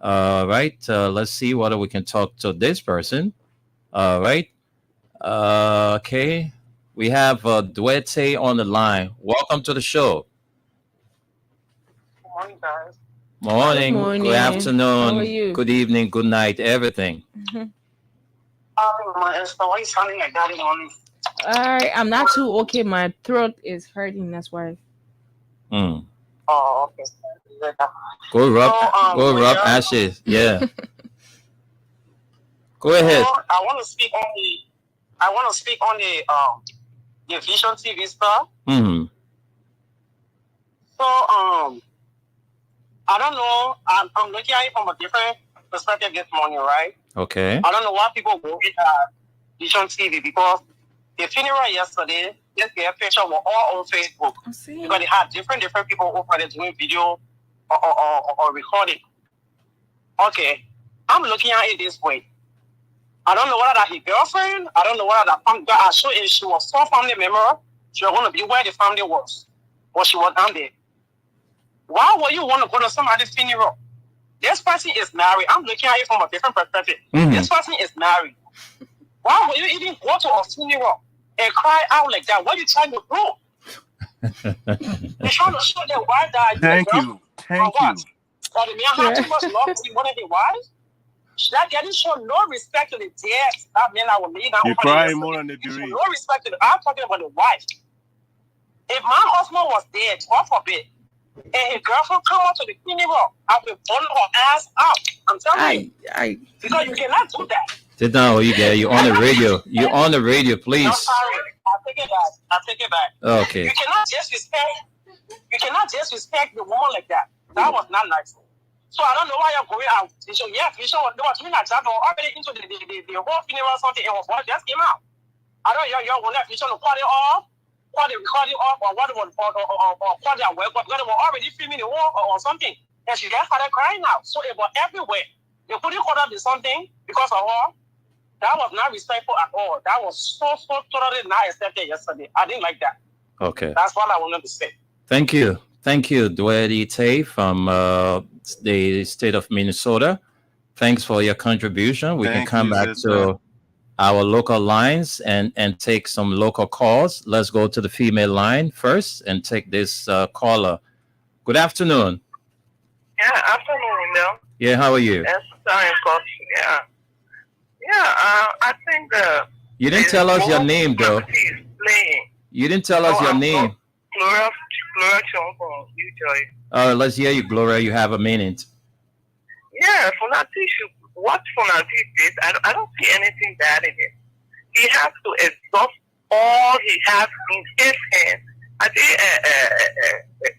Right. Let's see whether we can talk to this person. Right. Okay. We have Duete on the line. Welcome to the show. Good morning, guys. Morning. Good morning. Good afternoon. How are you? Good evening. Good night. Everything. Mm-hmm. Why are you sounding like that in the morning? I'm not too okay. My throat is hurting. That's why. Mm. Oh, okay. Go rub ashes. Yeah. Go ahead. So, I want to speak on the Vision TV star. Mm-hmm. So I don't know. I'm looking at it from a different perspective this morning, right? Okay. I don't know why people go with Vision TV because the funeral yesterday, their picture were all on Facebook because they had different people over there doing video or recording. Okay, I'm looking at it this way. I don't know whether that's his girlfriend. I don't know whether that family. I'm sure if she was so family member, she was going to be where the family was, or she was down there. Why would you want to go to somebody's funeral? This person is married. I'm looking at it from a different perspective. Mm-hmm. This person is married. Why would you even go to a funeral and cry out like that? What are you trying to do? You're trying to show their wife that Thank you. But the man had too much love to be one of the wives. That getting show no respect to the dead. That man I will leave. You crying more than the bereaved. No respect to the. I'm talking about the wife. If my husband was dead, God forbid, And his girlfriend come out to the funeral. I will burn her ass out. I'm telling you. Because you cannot do that. Sit down, Oyiga. You're on the radio. You're on the radio, please. I'm sorry. I'll take it back. I'll take it back. Okay. You cannot disrespect the woman like that. That was not nice. So I don't know why you're going out. Fisher was doing that job already into the whole funeral something. It was what just came out. I don't know you're going to Fisher to party off, party recording off, or what was or party at work, but they were already filming the war or something. And she just started crying out. So it was everywhere. They couldn't cut up the something because of her. That was not respectful at all. That was so totally not accepted yesterday. I didn't like that. Okay. That's what I wanted to say. Thank you. Thank you, Dwedi Tay from the state of Minnesota. Thanks for your contribution. We can come back to our local lines and take some local calls. Let's go to the female line first and take this caller. Good afternoon. Yeah, afternoon, Neil. Yeah, how are you? Yes, sorry, Coach. Yeah. Yeah, I think You didn't tell us your name, though. You didn't tell us your name. Gloria Chong from New Jersey. Let's hear you, Gloria. You have a minute. Yeah, what Funati did, I don't see anything bad in it. He has to exhaust all he has in his hand. I think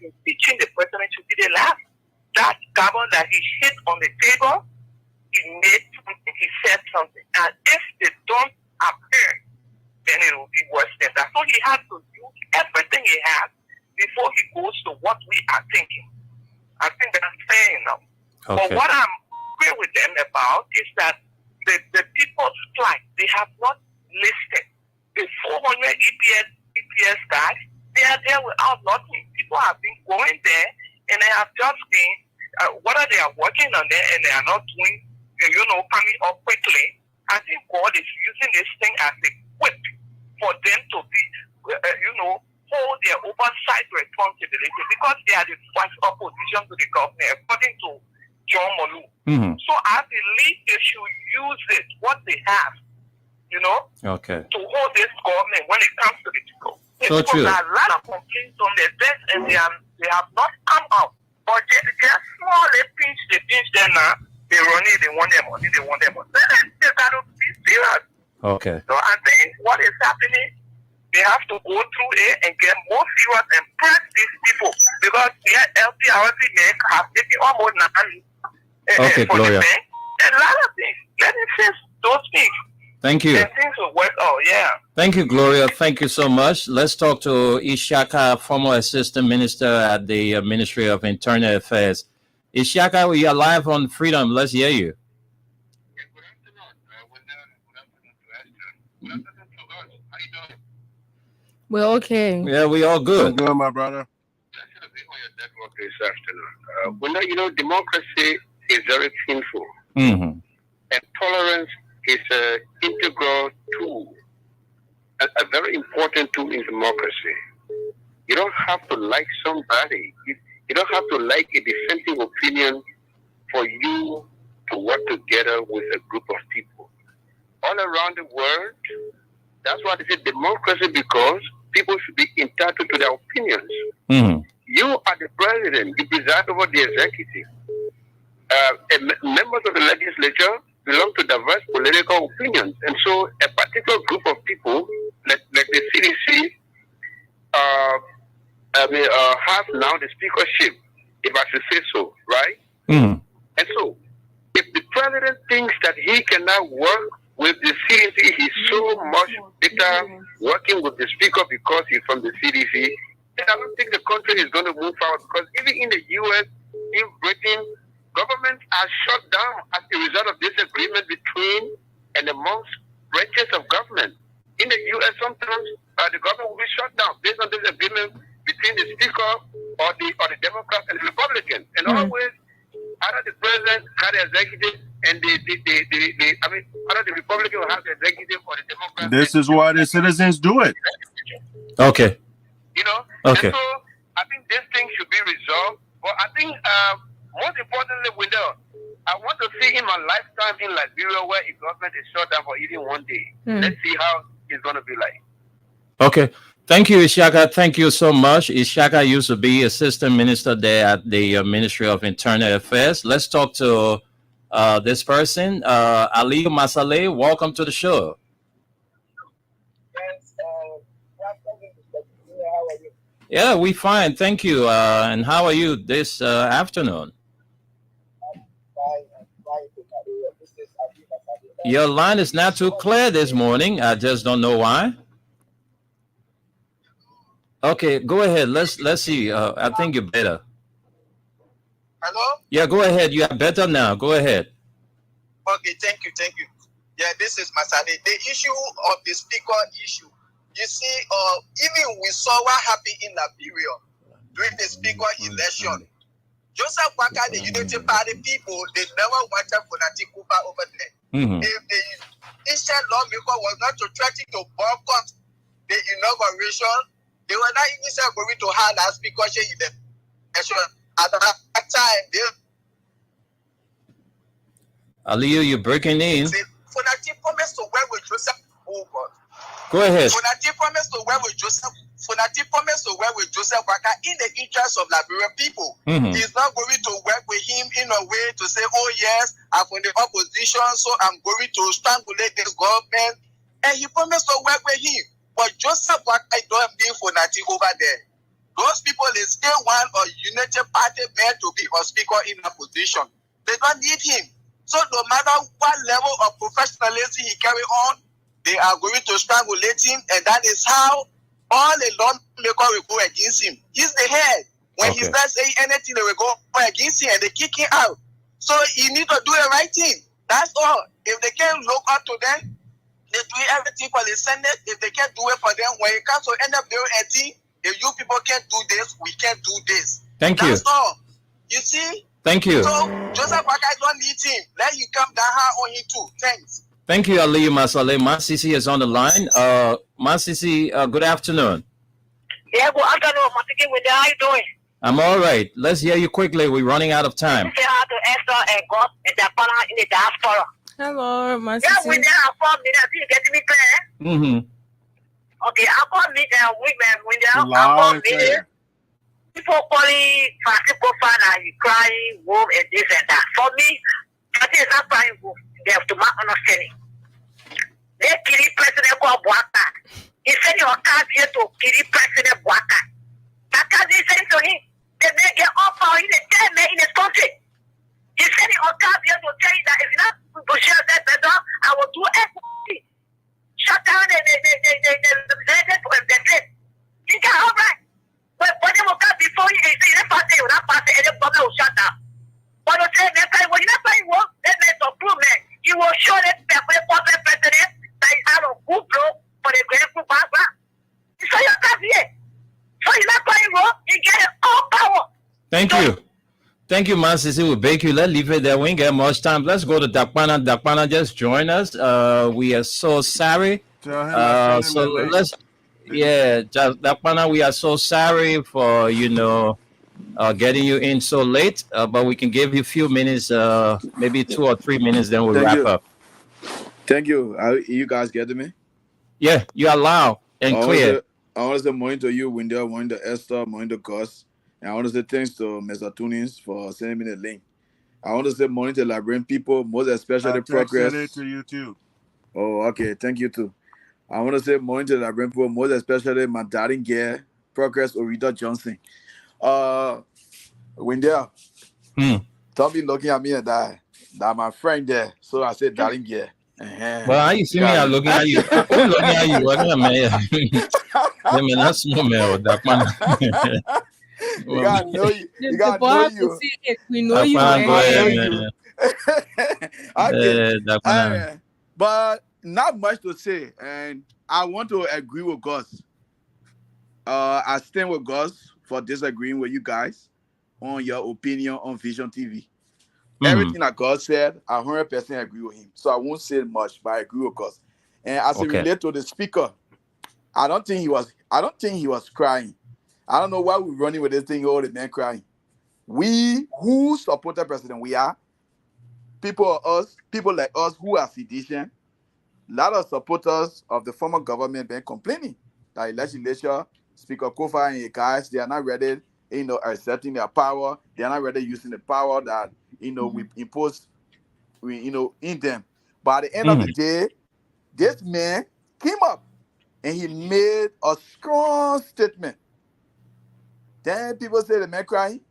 impeaching the president should be the last. That carbon that he hit on the table, he made something, he said something. And if they don't appear, then it will be worse than that. So he has to use everything he has before he goes to what we are thinking. I think that's fair enough. Okay. But what I'm agree with them about is that the people's flight, they have not listed the 400 EPS guys. They are there without nothing. People have been going there and they have just been, whether they are working on there and they are not doing, coming up quickly. I think God is using this thing as a whip for them to be, hold their oversight responsibility because they are the first opposition to the government, according to John Molu. Mm-hmm. So I believe they should use it, what they have, Okay. to hold this government when it comes to the people. So true. There are a lot of complaints on their desk and they have not come out. But just small, they pinch them now. They run it, they want their money, they want their money. Then they got to be serious. Okay. So I think what is happening, they have to go through it and get more serious and press these people because their LPRC men have taken almost 9 Okay, for Gloria. the bank. A lot of things. Let me fix those things. Thank you. And things will work out, yeah. Thank you, Gloria. Thank you so much. Let's talk to Ishaka, former assistant minister at the Ministry of Internal Affairs. Ishaka, we are live on Freedom. Let's hear you. We're okay. Yeah, we all good. I'm good, my brother. This afternoon. Democracy is very painful. Mm-hmm. And tolerance is an integral tool, a very important tool in democracy. You don't have to like somebody. You don't have to like a dissenting opinion for you to work together with a group of people. All around the world, that's why they say democracy, because people should be entitled to their opinions. Mm-hmm. You are the president. You preside over the executive. Members of the legislature belong to diverse political opinions. And so a particular group of people, like the CDC, have now the speakership, if I should say so, right? Mm-hmm. And so if the president thinks that he cannot work with the CDC, he's so much better working with the speaker because he's from the CDC, then I don't think the country is going to move forward, because even in the U.S., in Britain, governments are shut down as a result of disagreement between and amongst branches of government. In the U.S., sometimes the government will be shut down based on disagreement between the speaker or the Democrat and the Republican. And always, either the president had the executive and either the Republican will have the executive or the Democrat. This is why the citizens do it. Okay. Okay. And so I think this thing should be resolved. But I think most importantly, I want to see in my lifetime in Liberia where a government is shut down for even one day. Let's see how it's going to be like. Okay. Thank you, Ishaka. Thank you so much. Ishaka used to be assistant minister there at the Ministry of Internal Affairs. Let's talk to this person, Aliyu Masale. Welcome to the show. Yeah, we fine. Thank you. And how are you this afternoon? Your line is not too clear this morning. I just don't know why. Okay, go ahead. Let's see. I think you're better. Hello? Yeah, go ahead. You are better now. Go ahead. Okay, thank you. Yeah, this is Masade. The issue of the speaker issue. You see, even we saw what happened in Liberia during the speaker election. Joseph Waka, the Unity Party people, they never wanted Funati Kupa over there. If the Christian lawmaker was not to threaten to boycott the inauguration, they were not even going to have that speaker election. At that time, they Aliyu, you're breaking in. Funati promised to work with Joseph. Oh God. Go ahead. Funati promised to work with Joseph. Funati promised to work with Joseph Waka in the interest of Liberian people. He's not going to work with him in a way to say, oh yes, I'm in the opposition, so I'm going to strangulate this government. And he promised to work with him. But Joseph Waka don't need Funati over there. Those people, they still want a United Party man to be a speaker in a position. They don't need him. So no matter what level of professionalism he carry on, they are going to strangulate him, and that is how all the lawmaker will go against him. He's the head. When he's not saying anything, they will go against him and they kick him out. So he need to do the right thing. That's all. If they can't look up to them, they do everything for the Senate. If they can't do it for them, when it comes to end up doing anything, if you people can't do this, we can't do this. Thank you. That's all. You see? Thank you. So Joseph Waka don't need him. Let you come down hard on him too. Thanks. Thank you, Aliyu Masale. Masisi is on the line. Masisi, good afternoon. Yeah, good afternoon. How you doing? I'm all right. Let's hear you quickly. We're running out of time. Say hi to Esther and God and their partner in the diaspora. Hello, Masisi. Yeah, we there are 4 minutes. You get me clear? Okay, I call me women when they are 4 minutes. People calling Francisco fan and crying, wolf, and this and that. For me, I think it's not crying wolf. They have to mark understanding. They kill President Boaka. He sent your card here to kill President Boaka. That card he sent to him. They may get all power in the 10 men in his country. He sent your card here to tell you that if not to share that better, I will do everything. Shut down the place. You got all right. But when they will come before you, you don't pass it, you don't pass it, and the problem will shut down. But you say, when you're not playing work, that makes a prove, man. You will show that the president that is out of good blow for the great group background. So you're not here. So you're not playing work, you get all power. Thank you. Thank you, Masisi. We'll beg you. Let's leave it there. We ain't get much time. Let's go to Dakpana. Dakpana just joined us. We are so sorry. Dakpana, we are so sorry for, getting you in so late, but we can give you a few minutes, maybe 2 or 3 minutes, then we'll wrap up. Thank you. You guys getting me? Yeah, you are loud and clear. I want to say morning to you, Wendell, morning to Esther, morning to Gus. And I want to say thanks to Mr. Tunings for sending me the link. I want to say morning to Liberian people, most especially Progress. I texted it to you too. Oh, okay. Thank you too. I want to say morning to Liberian people, most especially my darling girl, Progress Orita Johnson. Wendell, don't be looking at me and that my friend there. So I said, darling girl. Well, how you see me? I'm looking at you. I'm looking at you. What am I? That's small man. That man. You gotta know you. You gotta know you. We know you. But not much to say, and I want to agree with Gus. I stand with Gus for disagreeing with you guys on your opinion on Vision TV. Everything that God said, I 100% agree with him. So I won't say much, but I agree with Gus. And as it relates to the speaker, I don't think he was crying. I don't know why we're running with this thing, all the men crying. We who support the president, we are people like us who are sedition. A lot of supporters of the former government been complaining. that the legislature, Speaker Kofa and his guys, they are not ready, accepting their power. They are not ready using the power that, we impose, in them. But at the end of the day, this man came up and he made a strong statement. Then people say the man crying.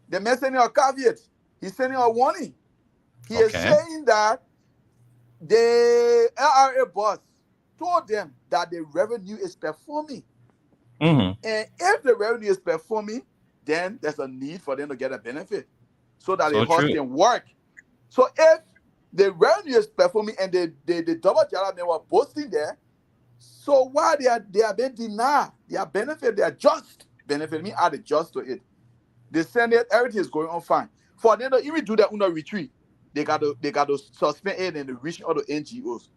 The man sending a caveat. He's sending a warning. He is saying that the LRA boss told them that the revenue is performing. And if the revenue is performing, then there's a need for them to get a benefit so that the horse can work. So if the revenue is performing and the double jala men were boasting there, so why they are being denied their benefit, their just benefit? Me add the just to it. The Senate, everything is going on fine. For them to even do their own retreat, they got to suspend it and reach all the NGOs.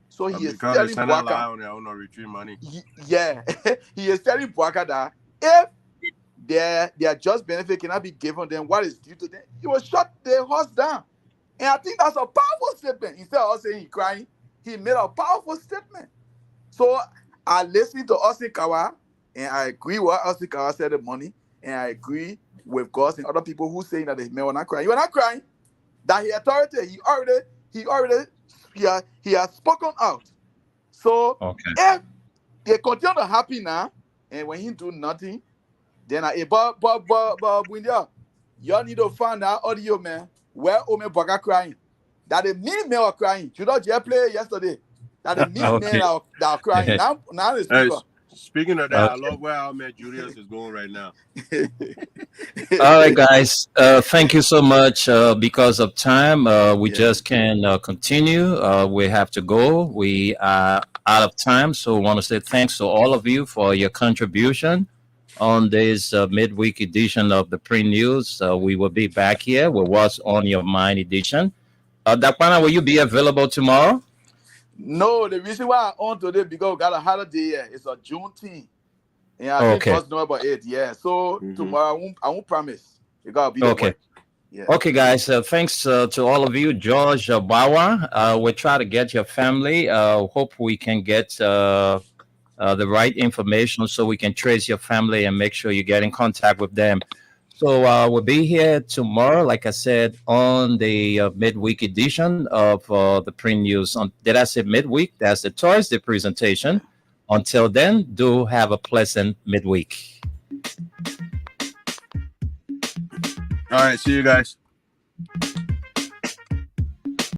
So he is telling Bouaka on their own retreat money. He is telling Bouaka that if their just benefit cannot be given them, what is due to them, he will shut the horse down. And I think that's a powerful statement. Instead of us saying he crying, he made a powerful statement. So I listened to Austin Kawa, and I agree with what Austin Kawa said the money, and I agree with Gus and other people who saying that the man were not crying. You were not crying. That he authority, he has spoken out. So if they continue to happen now, and when he do nothing, then but y'all need to find out audio, man, where Ome Bouaka crying. That the mean men are crying. You know, Jay played yesterday. That the mean men are crying. Now it's people. Speaking of that, I love where Ahmed Julius is going right now. All right, guys. Thank you so much. Because of time, we just can continue. We have to go. We are out of time. So I want to say thanks to all of you for your contribution on this midweek edition of the Print News. We will be back here with What's on Your Mind edition. Dakwana, will you be available tomorrow? No, the reason why I'm on today because we got a holiday here. It's a Juneteenth. And I think first know about it. Yeah. So tomorrow I won't promise. You gotta be there. Yeah. Okay, guys. Thanks to all of you, George Bawa. We'll try to get your family. Hope we can get the right information so we can trace your family and make sure you get in contact with them. So we'll be here tomorrow, like I said, on the midweek edition of the Print News. Did I say midweek? That's the Thursday presentation. Until then, do have a pleasant midweek. All right, see you guys.